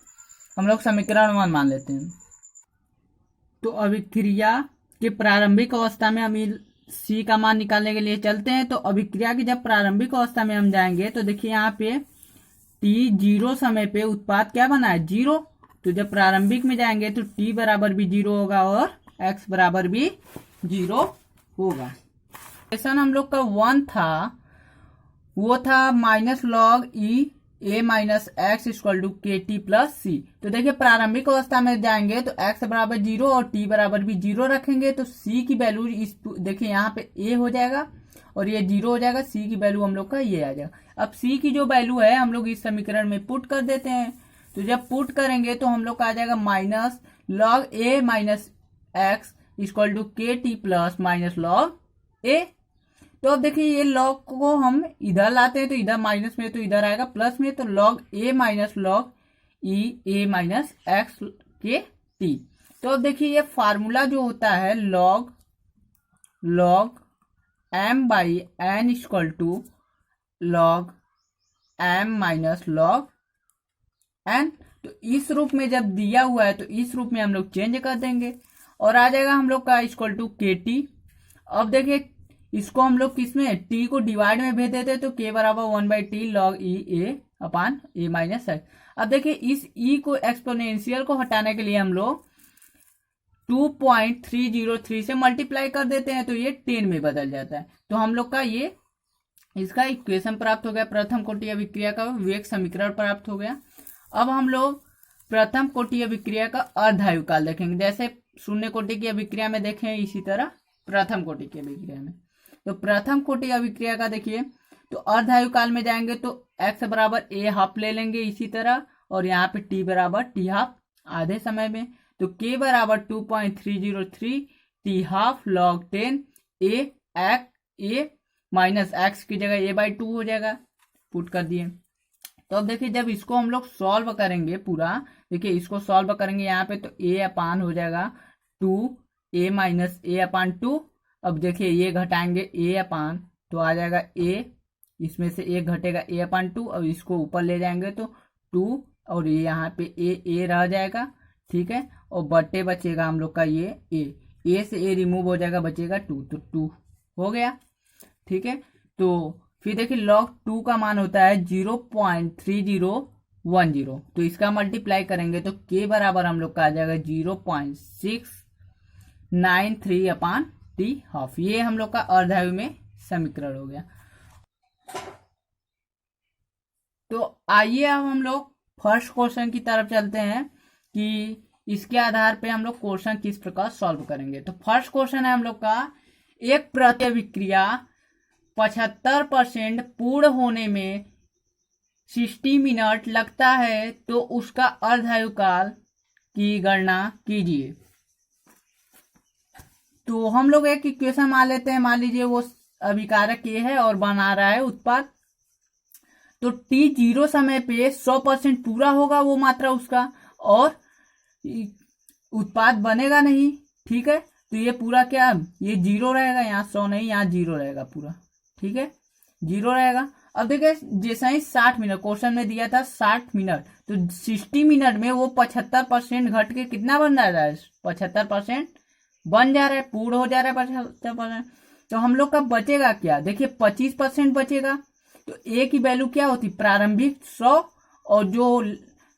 हम लोग समीकरण 1 मान लेते हैं। तो अभिक्रिया के प्रारंभिक अवस्था में हम सी का मान निकालने के लिए चलते हैं। तो अभिक्रिया की जब प्रारंभिक अवस्था में हम जाएंगे तो देखिए यहाँ पे टी 0 समय पे उत्पाद क्या बना है 0। तो जब प्रारंभिक में जाएंगे तो टी बराबर भी 0 होगा और एक्स बराबर भी 0 होगा। क्वेश्चन हम लोग का 1 था वो था minus log E A minus X equal to K T plus C. तो देखिए प्रारंभिक अवस्था में जाएंगे तो एक्स बराबर 0 और टी बराबर भी 0 रखेंगे तो सी की वैल्यू इस देखिए यहाँ पे ए हो जाएगा और ये 0 हो जाएगा। सी की वैल्यू हम लोग का ये आ जाएगा। अब सी की जो वैल्यू है हम लोग इस समीकरण में पुट कर देते हैं। तो जब पुट करेंगे तो हम लोग का आ जाएगा minus log A minus X equal to K T plus minus log A. तो अब देखिए ये लॉग को हम इधर लाते हैं तो इधर माइनस में तो इधर आएगा प्लस में, तो log A minus log E A minus X K T. तो अब देखिए ये फार्मूला जो होता है log M by N equal to log M minus log N. तो इस रूप में जब दिया हुआ है तो इस रूप में हम लोग चेंज कर देंगे और आ जाएगा हम लोग का इक्वल टू के टी। अब देखिए इसको हम लोग किसमें टी को डिवाइड में भेज देते तो के बराबर 1/t log E A upon A minus x. अब देखिए इस ई को एक्सपोनेंशियल को हटाने के लिए हम लोग 2.303 से मल्टीप्लाई कर देते हैं तो ये 10 में बदल जाता है। तो हम लोग का ये इसका इक्वेशन प्राप्त हो गया, प्रथम कोटि अभिक्रिया का वेग समीकरण प्राप्त हो गया। अब हम लोग प्रथम कोटि अभिक्रिया का अर्धायु काल देखेंगे। जैसे शून्य कोटि की अभिक्रिया में देखें इसी तरह प्रथम कोटि की अभिक्रिया में। तो प्रथम कोटि अभिक्रिया का देखिए तो अर्धायु काल में जाएंगे तो x बराबर ए हाफ ले लेंगे इसी तरह और यहाँ पे t बराबर टी हाफ आधे समय में। तो k बराबर 2.303 टी हाफ लॉग 10 ए माइनस एक्स की जगह a/2 हो जाएगा, पुट कर दिए। तो अब देखिए जब इसको हम लोग सॉल्व करेंगे पूरा, देखिए इसको सॉल्व करेंगे यहाँ पे तो a अपान हो जाएगा 2a माइनस ए अपान 2। अब देखिए ये घटाएंगे a अपान तो आ जाएगा a, इसमें से एक घटेगा a अपान 2। अब इसको ऊपर ले जाएंगे तो 2 और ये यहाँ पे a रह जाएगा। ठीक है, और बटे बचेगा हम लोग का ये a से a रिमूव हो जाएगा, बचेगा 2 तो 2 हो गया। ठीक है, तो फिर देखिए log 2 का मान होता है 0.3010। तो इसका मल्टीप्लाई करेंगे तो k बराबर हम लोग का आ जाएगा 0.693 अपान टी हाफ। ये हम लोग का अर्धायु में समीकरण हो गया। तो आइए अब हम लोग फर्स्ट क्वेश्चन की तरफ चलते हैं कि इसके आधार पे हम लोग क्वेश्चन किस प्रकार सॉल्व करेंगे। तो फर्स्ट क्वेश्चन है हम लोग का एक प्रतिक्रिया 75% पूर्ण होने में 60 मिनट लगता है तो उसका अर्धायु काल की गणना कीजिए। तो हम लोग एक इक्वेशन मान लेते हैं, मान लीजिए वो अभिकारक ये है और बना रहा है उत्पाद। तो t 0 समय पे 100% पूरा होगा वो मात्रा उसका और उत्पाद बनेगा नहीं। ठीक है, तो ये पूरा क्या ये 0 रहेगा, यहाँ 100 नहीं यहाँ 0 रहेगा पूरा। ठीक है, 0 रहेगा। अब देखिए जैसा ही 60 मिनट क्वेश्चन में दिया था 60 मिनट, तो 60 मिनट में वो 75% घट के कितना बन रहा है 75% बन जा रहा है, पूर्ण हो जा रहा है 75%। तो हम लोग का बचेगा क्या, देखिए 25% बचेगा। तो ए की वैल्यू क्या होती प्रारंभिक 100 और जो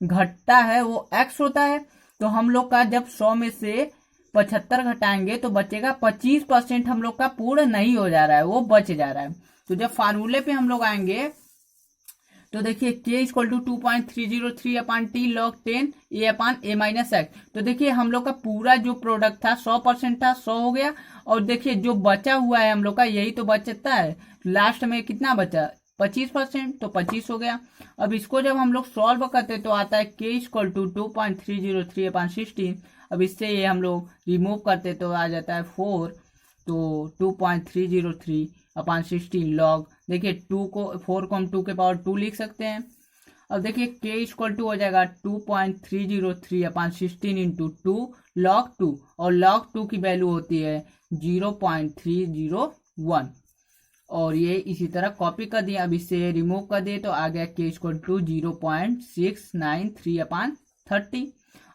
घटता है वो x होता है। तो हम लोग का जब 100 में से 75 घटाएंगे तो बचेगा 25%। हम लोग का पूर्ण नहीं हो जा रहा है, वो बच जा रहा है। तो जब फार्मूले पे हम लोग आएंगे तो देखिए k equal to 2.303 upon T log 10 A upon A minus X. तो देखिए हम लोग का पूरा जो प्रोडक्ट था 100% था, 100 हो गया। और देखिए जो बचा हुआ है हम लोग का यही तो बचता है, लास्ट में कितना बचा 25%, तो 25 हो गया। अब इसको जब हम लोग सॉल्व करते तो आता है k इक्वल टू 2.303 अपान 16 अब इससे ये हम लोग रिमूव करते तो आ जाता है 4, तो 2.303 अपॉन 16 लॉग। देखिए 4 को हम 2 के पावर 2 लिख सकते हैं। अब देखिए k इक्वल टू हो जाएगा 2.303 अपॉन 16 इंटू 2 लॉग 2, और लॉग 2 की वैल्यू होती है 0.301, और ये इसी तरह कॉपी कर दिया। अब इससे रिमूव कर दिए तो आ गया k इक्वल टू 0.693 अपॉन 30।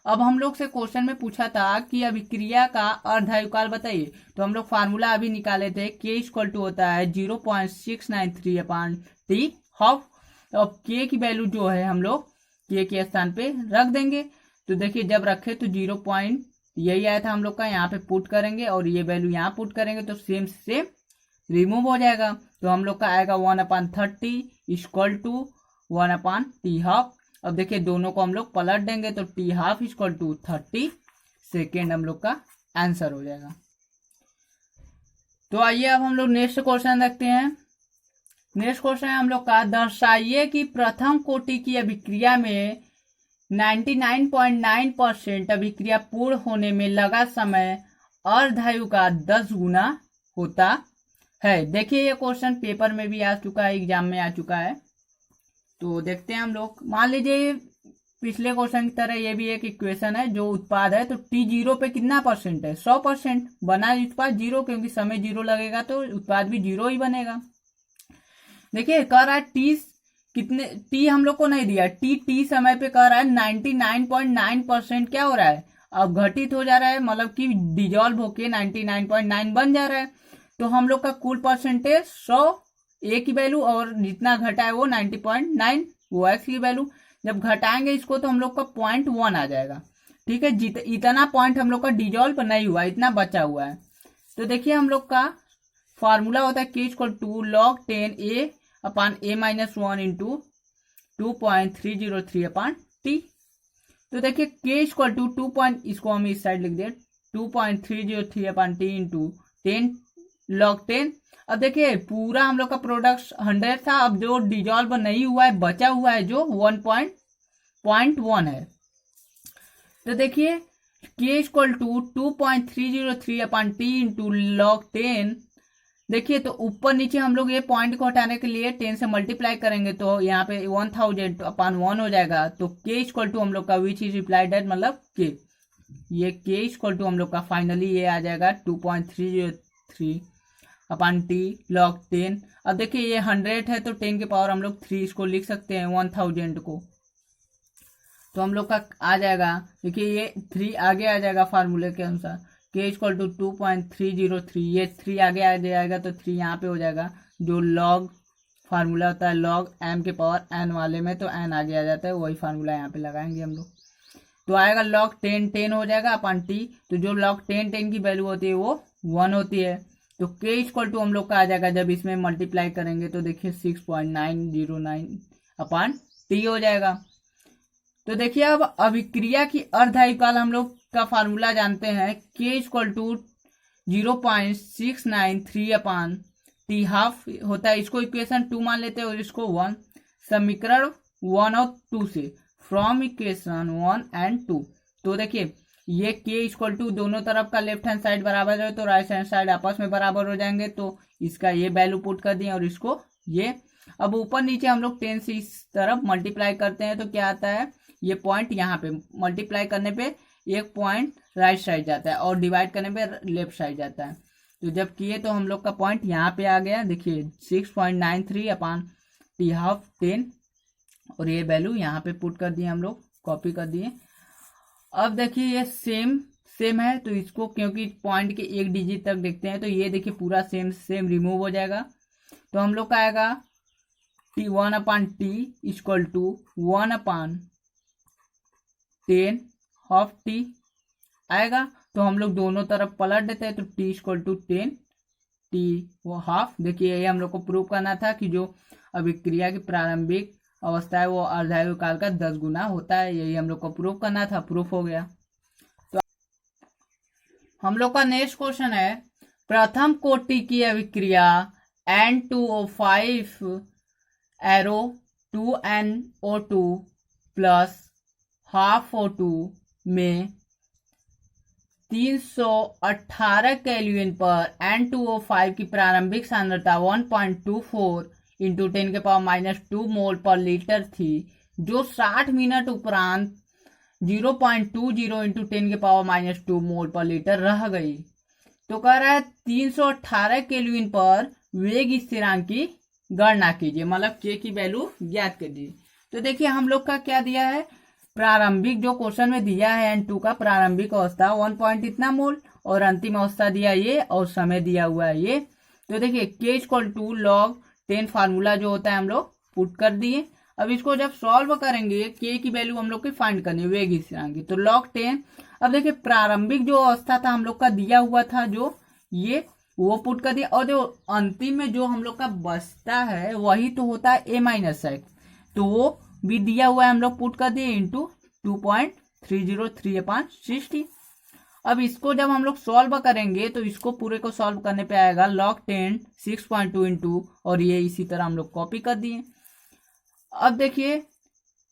अब हम लोग से क्वेश्चन में पूछा था कि अभिक्रिया का अर्धायुकाल बताइए, तो हम लोग फार्मूला अभी निकाले थे। k इक्वल टू होता है 0.693 अपॉन टी हाफ। तो अब k की वैल्यू जो है हम लोग k के स्थान पे रख देंगे। तो देखिए जब रखे तो 0 पॉइंट यही आया था हम लोग का, यहाँ पे पुट करेंगे और ये वैल्यू यहाँ पुट करेंगे तो सेम से रिमूव हो जाएगा। तो हम लोग का आएगा 1/30 इक्वल टू 1/t हाफ। अब देखिए दोनों को हम लोग पलट देंगे तो t half equal to 30 second हम लोग का आंसर हो जाएगा। तो आइए अब हम लोग नेक्स्ट क्वेश्चन देखते हैं। नेक्स्ट क्वेश्चन है हम लोग का, दर्शाइए कि प्रथम कोटि की अभिक्रिया में 99.9% अभिक्रिया पूर्ण होने में लगा समय अर्धायु का 10 गुना होता है। देखिए ये क्वेश्चन पेपर में भी आ चुका है, एग्जाम में आ चुका है। तो देखते हैं हम लोग। मान लीजिए पिछले क्वेश्चन की तरह ये भी एक इक्वेशन है, जो उत्पाद है तो t0 पे कितना परसेंट है, 100%। बना उत्पाद 0, क्योंकि समय 0 लगेगा तो उत्पाद भी 0 ही बनेगा। देखिए कह रहा है टी हम लोग को नहीं दिया, टी समय पे कह रहा है 99.9% क्या हो रहा है, अब घटित हो जा रहा है, मतलब कि डिजॉल्व होके 99.9 बन जा रहा है। तो हम लोग का कुल परसेंटेज 100 ए की वैल्यू, और जितना घटा है वो 90.9 वो एक्स की वैल्यू। जब घटाएंगे इसको तो हम लोग का 0.1 आ जाएगा। ठीक है, इतना पॉइंट हम लोग का डिजॉल्व नहीं हुआ, इतना बचा हुआ है। तो देखिए हम लोग का फॉर्मूला होता है k equal to log 10 a upon a minus 1 into 2.303 upon t। तो देखिए k इक्वल टू इसको हम इस साइड लिख दिए 2.303 अपॉन टी इंटू 10 log 10। अब देखिए पूरा हम लोग का प्रोडक्ट 100 था, अब जो डिजॉल्व नहीं हुआ है बचा हुआ है जो 1.1 है। तो देखिए k equal to 2.303 upon T into log 10। देखिए तो ऊपर नीचे हम लोग ये पॉइंट को हटाने के लिए 10 से मल्टीप्लाई करेंगे तो यहाँ पे 1000 अपॉन 1 हो जाएगा। तो k इक्वल टू हम लोग का विच इज रिप्लाइड एट मतलब k, ये k इक्वल टू हम लोग का फाइनली ये आ जाएगा 2.303 अपॉन टी log 10। अब देखिए ये 100 है तो 10 के पावर हम लोग 3 इसको लिख सकते हैं 1000 को, तो हम लोग का आ जाएगा। देखिए ये 3 आगे आ जाएगा फार्मूले के अनुसार, k इक्वल टू 2.303, ये 3 आगे आ जाएगा तो 3 यहाँ पे हो जाएगा। जो log फार्मूला होता है log m के पावर n वाले में तो n आगे आ जाता है, वही फार्मूला यहाँ पे लगाएंगे हम लोग। तो आएगा log 10 हो जाएगा अपॉन t। तो जो log 10 की वैल्यू होती है वो 1 होती है। तो k इक्वल टू हम लोग का आ जाएगा, जब इसमें मल्टीप्लाई करेंगे तो देखिए 6.909 अपॉन t हो जाएगा। तो देखिए अब अभिक्रिया की अर्धायुकाल हम लोग का फार्मूला जानते हैं, k equal to 0.693 upon T half होता है। इसको इक्वेशन 2 मान लेते हैं और इसको 1, समीकरण 1 और 2 से, फ्रॉम इक्वेशन 1 एंड 2। तो देखिए ये k इक्वल टू दोनों तरफ का लेफ्ट हैंड साइड बराबर है तो राइट हैंड साइड आपस में बराबर हो जाएंगे, तो इसका ये वैल्यू पुट कर दिए और इसको ये। अब ऊपर नीचे हम लोग 10 से इस तरफ मल्टीप्लाई करते हैं तो क्या आता है, ये पॉइंट यहाँ पे मल्टीप्लाई करने पे एक पॉइंट राइट साइड जाता है और डिवाइड करने पे लेफ्ट साइड जाता है। तो जब किए तो हम लोग का पॉइंट यहाँ पे आ गया। देखिए 6.93 अपॉन टी हाफ 10, और ये वैल्यू यहाँ पे पुट कर दिए हम लोग, कॉपी कर दिए। अब देखिए ये सेम है तो इसको, क्योंकि पॉइंट के एक डिजिट तक देखते हैं तो ये देखिए पूरा सेम रिमूव हो जाएगा। तो हम लोग का आएगा t1 upon T equal to 1 upon 10 half T आएगा। तो हम लोग दोनों तरफ पलट देते हैं तो t इक्वल टू 10 टी वो हाफ। देखिए ये हम लोग को प्रूव करना था कि जो अभिक्रिया की प्रारंभिक अवस्था है वो अर्धायु काल का 10 गुना होता है, यही हम लोग को प्रूव करना था, प्रूफ हो गया। तो हम लोग का नेक्स्ट क्वेश्चन है, प्रथम कोटि की अभिक्रिया N2O5 arrow 2NO2 plus half O2 में 318 केल्विन पर N2O5 की प्रारंभिक सांद्रता 1.24 इंटू 10⁻⁻2 मोल पर लीटर थी, जो 60 मिनट उपरांत 0.20 इंटू 10⁻⁻2 मोल पर लीटर रह गई। तो कह रहा है 318 केल्विन पर वेग स्थिरांक की गणना कीजिए, मतलब के की वैल्यू ज्ञात कीजिए। तो देखिए हम लोग का क्या दिया है, प्रारंभिक जो क्वेश्चन में दिया है N2 का प्रारंभिक अवस्था 1 पॉइंट इतना मोल और अंतिम अवस्था दिया ये और समय दिया हुआ है ये। तो देखिए K = log 10 फार्मूला जो होता है हम लोग पुट कर दिए। अब इसको जब सॉल्व करेंगे K की वैल्यू हम लोग की फाइंड करनी है वेग स्थिरांक की, तो log 10। अब देखिए प्रारंभिक जो अवस्था था हम लोग का दिया हुआ था जो ये वो पुट कर दिया, और जो अंतिम में जो हम लोग का बचता है वही तो होता है A-x, तो वो भी दिया हुआ है हम लोग पुट कर दिए इंटू 2.303/60। अब इसको जब हम लोग सॉल्व करेंगे तो इसको पूरे को सॉल्व करने पे आएगा log 10 6.2 इंटू, और ये इसी तरह हम लोग कॉपी कर दिए। अब देखिए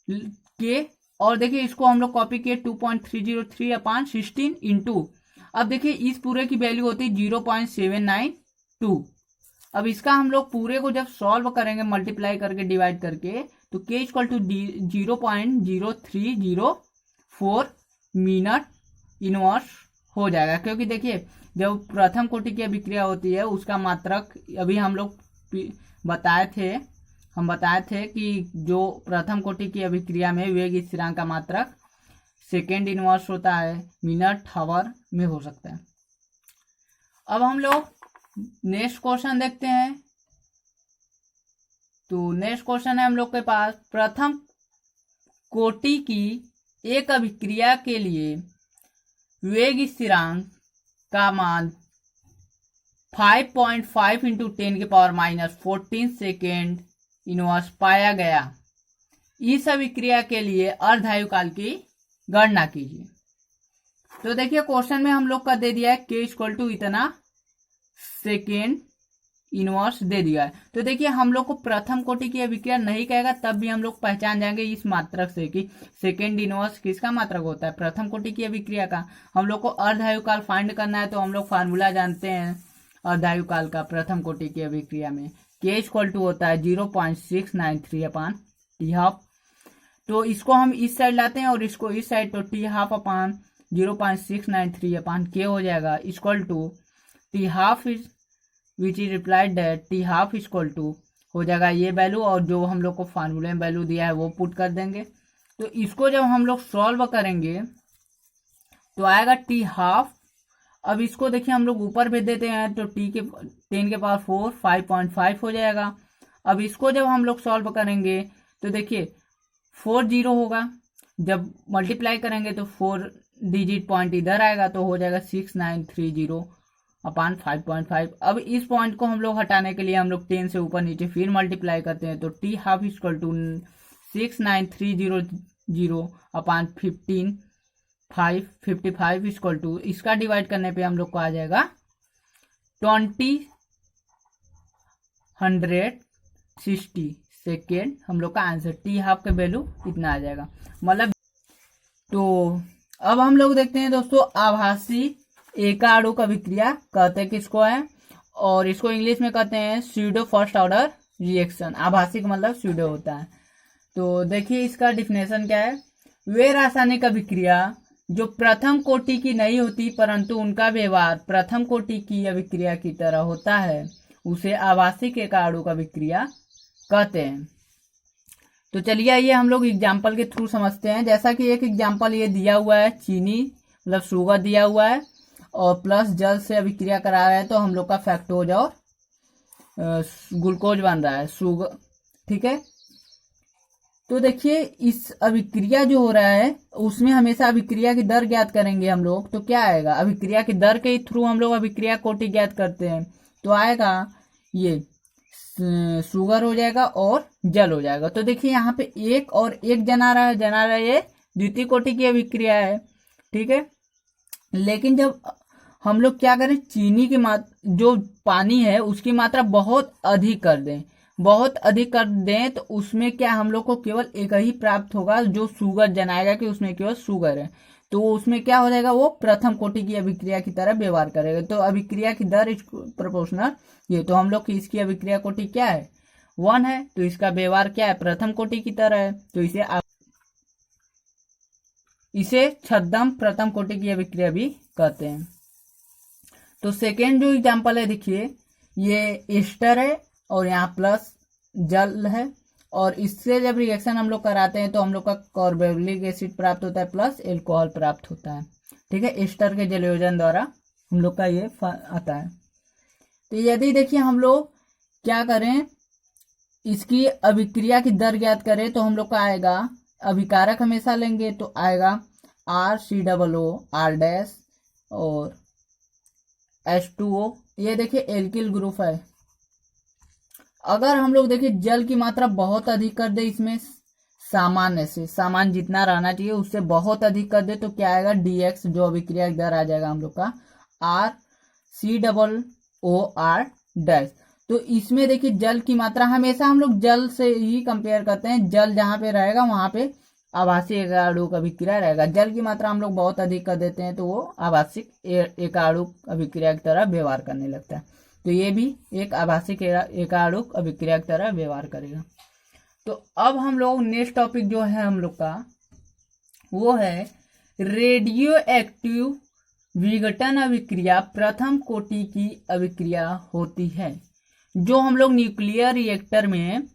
के, और देखिए इसको हम लोग कॉपी किए 2.303/16 इंटू, अब देखिए इस पूरे की वैल्यू होती है 0.792। अब इसका हम लोग पूरे को जब सॉल्व करेंगे मल्टीप्लाई करके डिवाइड करके, तो K = 0.0304 मिनट इनवर्स हो जाएगा, क्योंकि देखिए जब प्रथम कोटि की अभिक्रिया होती है उसका मात्रक अभी हम लोग बताए थे कि जो प्रथम कोटि की अभिक्रिया में वेग स्थिरांक का मात्रक सेकेंड इनवर्स होता है, मिनट हावर में हो सकता है। अब हम लोग नेक्स्ट क्वेश्चन देखते हैं। तो नेक्स्ट क्वेश्चन है हम लोग के पास, प्रथम कोटि की एक अभिक्रिया के लिए वेग स्थिरांक का मान 5.5 इंटू 10⁻⁻14 सेकेंड इनवर्स पाया गया। इस अभिक्रिया के लिए अर्धायुकाल की गणना कीजिए। तो देखिए क्वेश्चन में हम लोग का दे दिया है K = इतना सेकेंड इनवर्स दे दिया है। तो देखिए हम लोग को प्रथम कोटि की अभिक्रिया नहीं कहेगा तब भी हम लोग पहचान जाएंगे इस मात्रक से कि सेकेंड इनवर्स किसका मात्रक होता है, प्रथम कोटि की अभिक्रिया का। हम लोग को अर्धायुकाल फाइंड करना है, तो हम लोग फार्मूला जानते हैं अर्धायुकाल का प्रथम कोटि की अभिक्रिया में। K = होता है 0.693/T12। तो इसको हम इस साइड लाते हैं और इसको इस साइड, तो T12 0.693/K हो जाएगा, equal to T12 which is replied that T12 equal to हो जाएगा ये वैल्यू, और जो हम लोग को फार्मूले में वैल्यू दिया है वो पुट कर देंगे। तो इसको जब हम लोग सॉल्व करेंगे तो आएगा T12। अब इसको देखिए हम लोग ऊपर भेज देते हैं, तो 10⁻4 5.5 हो जाएगा। अब इसको जब हम लोग सॉल्व करेंगे तो देखिए 4 0 होगा, जब मल्टीप्लाई करेंगे तो 4 डिजिट पॉइंट इधर आएगा, तो हो जाएगा 6930/5.5। अब इस पॉइंट को हम लोग हटाने के लिए हम लोग 10 से ऊपर नीचे फिर मल्टीप्लाई करते हैं, तो T12 = 69300/15 55 इक्वल टू, इसका डिवाइड करने पे हम लोग को आ जाएगा 2060 सेकेंड। हम लोग का आंसर T12 का वैल्यू इतना आ जाएगा, मतलब। तो अब हम लोग देखते हैं दोस्तों आभासी एकाणुक अभिक्रिया कहते हैं किसको है, और इसको इंग्लिश में कहते हैं स्यूडो फर्स्ट ऑर्डर रिएक्शन। आभासी का मतलब स्यूडो होता है। तो देखिए इसका डिफिनेशन क्या है, वे रासायनिक अभिक्रिया जो प्रथम कोटि की नहीं होती परंतु उनका व्यवहार प्रथम कोटि की अभिक्रिया की तरह होता है, उसे आभासी एकाणुक अभिक्रिया कहते हैं। तो चलिए आइए हम लोग एग्जाम्पल के थ्रू समझते हैं। जैसा कि एक एग्जाम्पल ये दिया हुआ है, चीनी मतलब शुगर दिया हुआ है और प्लस जल से अभिक्रिया करा रहा है, तो हम लोग का फ्रक्टोज और ग्लूकोज बन रहा है शुगर, ठीक है। तो देखिए इस अभिक्रिया जो हो रहा है उसमें हमेशा अभिक्रिया की दर ज्ञात करेंगे हम लोग, तो क्या आएगा, अभिक्रिया की दर के थ्रू हम लोग अभिक्रिया कोटि ज्ञात करते हैं, तो आएगा ये शुगर हो जाएगा और जल हो जाएगा। तो देखिए यहाँ पे एक और एक जना रहा है, ये द्वितीय कोटि की अभिक्रिया है, ठीक है। लेकिन जब हम लोग क्या करें, चीनी की मात्रा जो पानी है उसकी मात्रा बहुत अधिक कर दें, तो उसमें क्या हम लोग को केवल एक ही प्राप्त होगा जो शुगर जनाएगा कि उसमें केवल शुगर है। तो उसमें क्या हो जाएगा, वो प्रथम कोटि की अभिक्रिया की तरह व्यवहार करेगा। तो अभिक्रिया की दर इज प्रोपोर्शनल ये, तो हम लोग की इसकी अभिक्रिया कोटि क्या है, 1 है, तो इसका व्यवहार क्या है, प्रथम कोटि की तरह है, तो इसे छद्म प्रथम कोटि की अभिक्रिया भी कहते हैं। तो सेकेंड जो एग्जाम्पल है देखिए, ये एस्टर है और यहाँ प्लस जल है, और इससे जब रिएक्शन हम लोग कराते हैं तो हम लोग का कार्बोक्सिलिक एसिड प्राप्त होता है प्लस एल्कोहल प्राप्त होता है। ठीक है, एस्टर के जलयोजन द्वारा हम लोग का ये आता है। तो यदि देखिए हम लोग क्या करें, इसकी अभिक्रिया की दर ज्ञात करें तो हम लोग का आएगा, अभिकारक हमेशा लेंगे तो आएगा RCOO R डैश और H2O। ये देखिए एल्किल ग्रुप है। अगर हम लोग देखिए जल की मात्रा बहुत अधिक कर दे इसमें, सामान्य से, सामान्य जितना रहना चाहिए उससे बहुत अधिक कर दे, तो क्या आएगा, DX जो अभिक्रिया की दर आ जाएगा हम लोग का RCOO R डैश। तो इसमें देखिए जल की मात्रा, हमेशा हम लोग जल से ही कंपेयर करते हैं, जल जहां पे रहेगा वहां पे आभासी एकाणुक अभिक्रिया रहेगा। जल की मात्रा हम लोग बहुत अधिक कर देते हैं तो वो आभासी एकाणुक अभिक्रिया की तरह व्यवहार करने लगता है। तो ये भी एक आभासी एकाणुक अभिक्रिया की तरह व्यवहार करेगा। तो अब हम लोग नेक्स्ट टॉपिक जो है हम लोग का वो है रेडियो एक्टिव विघटन अभिक्रिया प्रथम कोटि की अभिक्रिया होती है। जो हम लोग न्यूक्लियर रिएक्टर में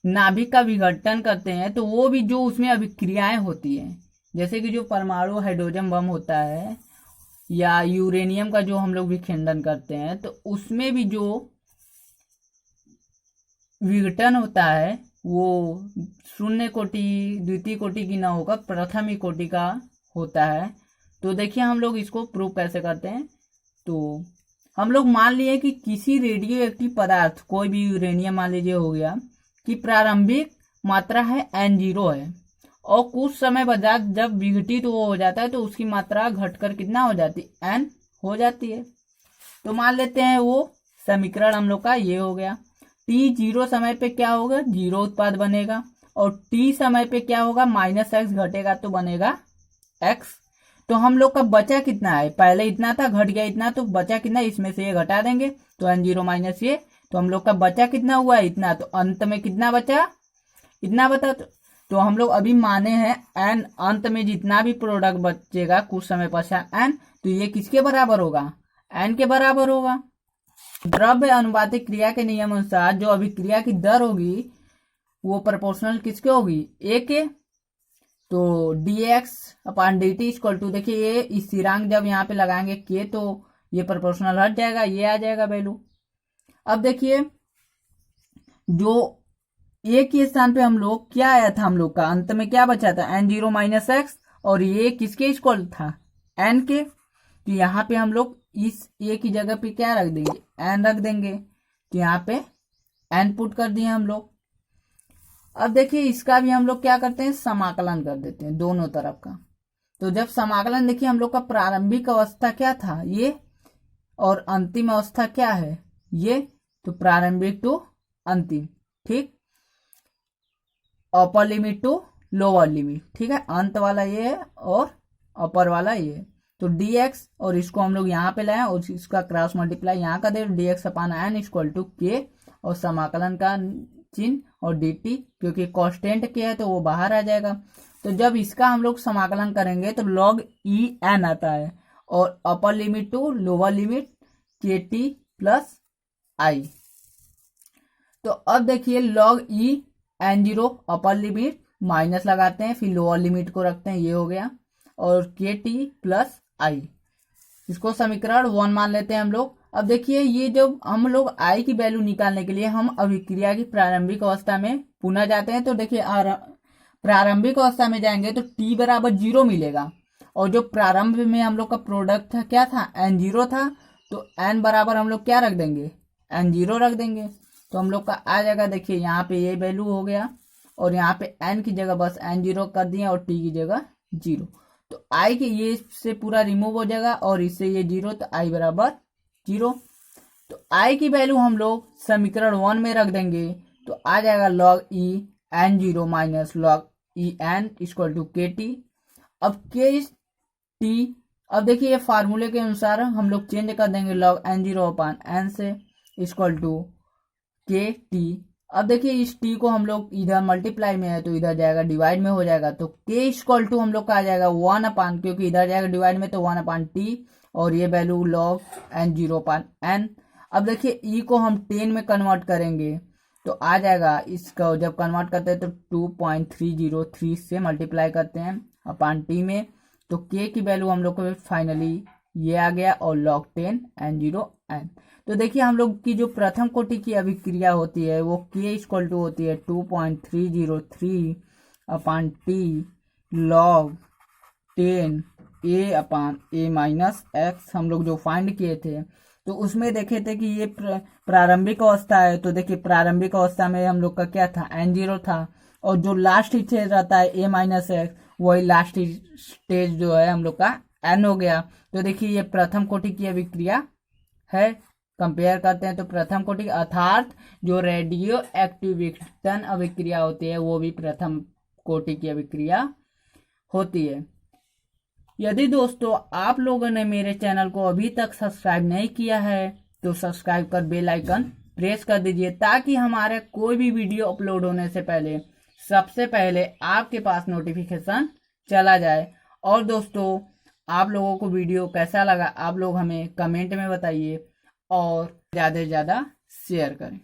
नाभिक का विघटन करते हैं तो वो भी जो उसमें अभिक्रियाएं होती हैं, जैसे कि जो परमाणु हाइड्रोजन बम होता है या यूरेनियम का जो हम लोग विखंडन करते हैं, तो उसमें भी जो विघटन होता है वो शून्य कोटि द्वितीय कोटि की ना होकर प्रथम ही कोटि का होता है। तो देखिए हम लोग इसको प्रूव कैसे करते हैं। तो हम लोग मान लिए कि किसी रेडियो एक्टिव पदार्थ, कोई भी यूरेनियम मान लीजिए हो गया, की प्रारंभिक मात्रा है N0 है, और कुछ समय बाद जब विघटित वो हो जाता है तो उसकी मात्रा घटकर कितना हो जाती है, N हो जाती है। तो मान लेते हैं वो समीकरण हम लोग का ये हो गया। T0 समय पे क्या होगा, 0 उत्पाद बनेगा, और T समय पे क्या होगा, -x घटेगा तो बनेगा x। तो हम लोग का बचा कितना है, पहले इतना था, घट गया इतना, तो बचा कितना, इसमें से ये घटा देंगे तो N0 माइनस ये, तो हम लोग का बचा कितना हुआ, इतना, तो अंत में कितना बचा, इतना बता। तो हम लोग अभी माने हैं n, अंत में जितना भी प्रोडक्ट बचेगा कुछ समय पश्चात n, तो ये किसके बराबर होगा, n के बराबर होगा। द्रव्य अनुपातिक क्रिया के नियम अनुसार जो अभिक्रिया की दर होगी वो प्रोपोर्शनल किसके होगी, a के। तो dx/dt इक्वल टू, देखिए ये स्थिरांक जब यहाँ पे लगाएंगे k तो ये प्रोपोर्शनल हट जाएगा, ये आ जाएगा वैल्यू। अब देखिए जो a के स्थान पे हम लोग क्या आया था, हम लोग का अंत में क्या बचा था, N0 माइनस एक्स, और ये किसके इक्वल था, n के। तो यहाँ पे हम लोग इस a की जगह पे क्या रख देंगे, n रख देंगे, तो यहाँ पे n पुट कर दिए हम लोग। अब देखिए इसका भी हम लोग क्या करते हैं, समाकलन कर देते हैं दोनों तरफ का। तो जब समाकलन, देखिए हम लोग का प्रारंभिक अवस्था क्या था ये, और अंतिम अवस्था क्या है ये, तो प्रारंभिक टू अंतिम, ठीक, upper limit to lower limit, ठीक है, अंत वाला ये है और अपर वाला ये है। तो dx, और इसको हम लोग यहाँ पे लाए और इसका क्रॉस मल्टीप्लाई यहाँ का दे, dx/n इक्वल टू k, और समाकलन का चिन्ह और dt, क्योंकि कांस्टेंट के है तो वो बाहर आ जाएगा। तो जब इसका हम लोग समाकलन करेंगे तो log en आता है, और upper limit to lower limit kt plus i। तो अब देखिए log N0 upper limit minus लगाते हैं, फिर लोअर लिमिट को रखते हैं, ये हो गया, और kt प्लस i, इसको समीकरण 1 मान लेते हैं हम लोग। अब देखिए ये जब हम लोग i की वैल्यू निकालने के लिए हम अभिक्रिया की प्रारंभिक अवस्था में पुनः जाते हैं, तो देखिए प्रारंभिक अवस्था में जाएंगे तो t बराबर 0 मिलेगा, और जो प्रारंभ में हम लोग का प्रोडक्ट था क्या था, N0 था, तो n बराबर हम लोग क्या रख देंगे, N0 रख देंगे, तो हम लोग का आ जाएगा। देखिए यहाँ पे ये वैल्यू हो गया, और यहाँ पे n की जगह बस N0 कर दिए और t की जगह 0, तो i के ये से पूरा रिमूव हो जाएगा, और इससे ये 0, तो i बराबर 0। तो i की वैल्यू हम लोग समीकरण 1 में रख देंगे, तो आ जाएगा log N0 minus log En equal to kt। अब k टी। अब देखिए ये फार्मूले के अनुसार हम लोग चेंज कर देंगे log n0 अपान n से इक्वल टू के टी। अब देखिए इस टी को हम लोग इधर मल्टीप्लाई में है तो इधर जाएगा डिवाइड में हो जाएगा, तो के इक्वल टू हम लोग का आ जाएगा 1 अपान, क्योंकि इधर जाएगा डिवाइड में तो 1 अपान टी, और ये वैल्यू log n0 अपान n। अब देखिए ई को हम 10 में कन्वर्ट करेंगे तो आ जाएगा, इसका जब कन्वर्ट करते हैं तो 2.303 से मल्टीप्लाई करते हैं अपान टी में, तो के की वैल्यू हम लोग को फाइनली ये आ गया, और log 10 n0 n। तो देखिए हम लोग की जो प्रथम कोटि की अभिक्रिया होती है वो के इक्वल टू होती है 2.303 upon T log 10 a upon a minus X, हम लोग जो फाइंड किए थे तो उसमें देखे थे कि ये प्रारंभिक अवस्था है। तो देखिए प्रारंभिक अवस्था में हम लोग का क्या था, n0 था, और जो लास्ट स्टेज रहता है a माइनस एक्स, वही लास्ट स्टेज जो है हम लोग का n हो गया। तो देखिए ये प्रथम कोटि की अभिक्रिया है। कंपेयर करते हैं तो प्रथम कोटि अर्थात जो रेडियो एक्टिव विघटन अभिक्रिया होती है वो भी प्रथम कोटि की अभिक्रिया होती है। यदि दोस्तों आप लोगों ने मेरे चैनल को अभी तक सब्सक्राइब नहीं किया है तो सब्सक्राइब कर बेल आइकन प्रेस कर दीजिए, ताकि हमारे कोई भी वीडियो अपलोड होने से पहले सबसे पहले आपके पास नोटिफिकेशन चला जाए। और दोस्तों आप लोगों को वीडियो कैसा लगा आप लोग हमें कमेंट में बताइए, और ज़्यादा से ज़्यादा शेयर करें।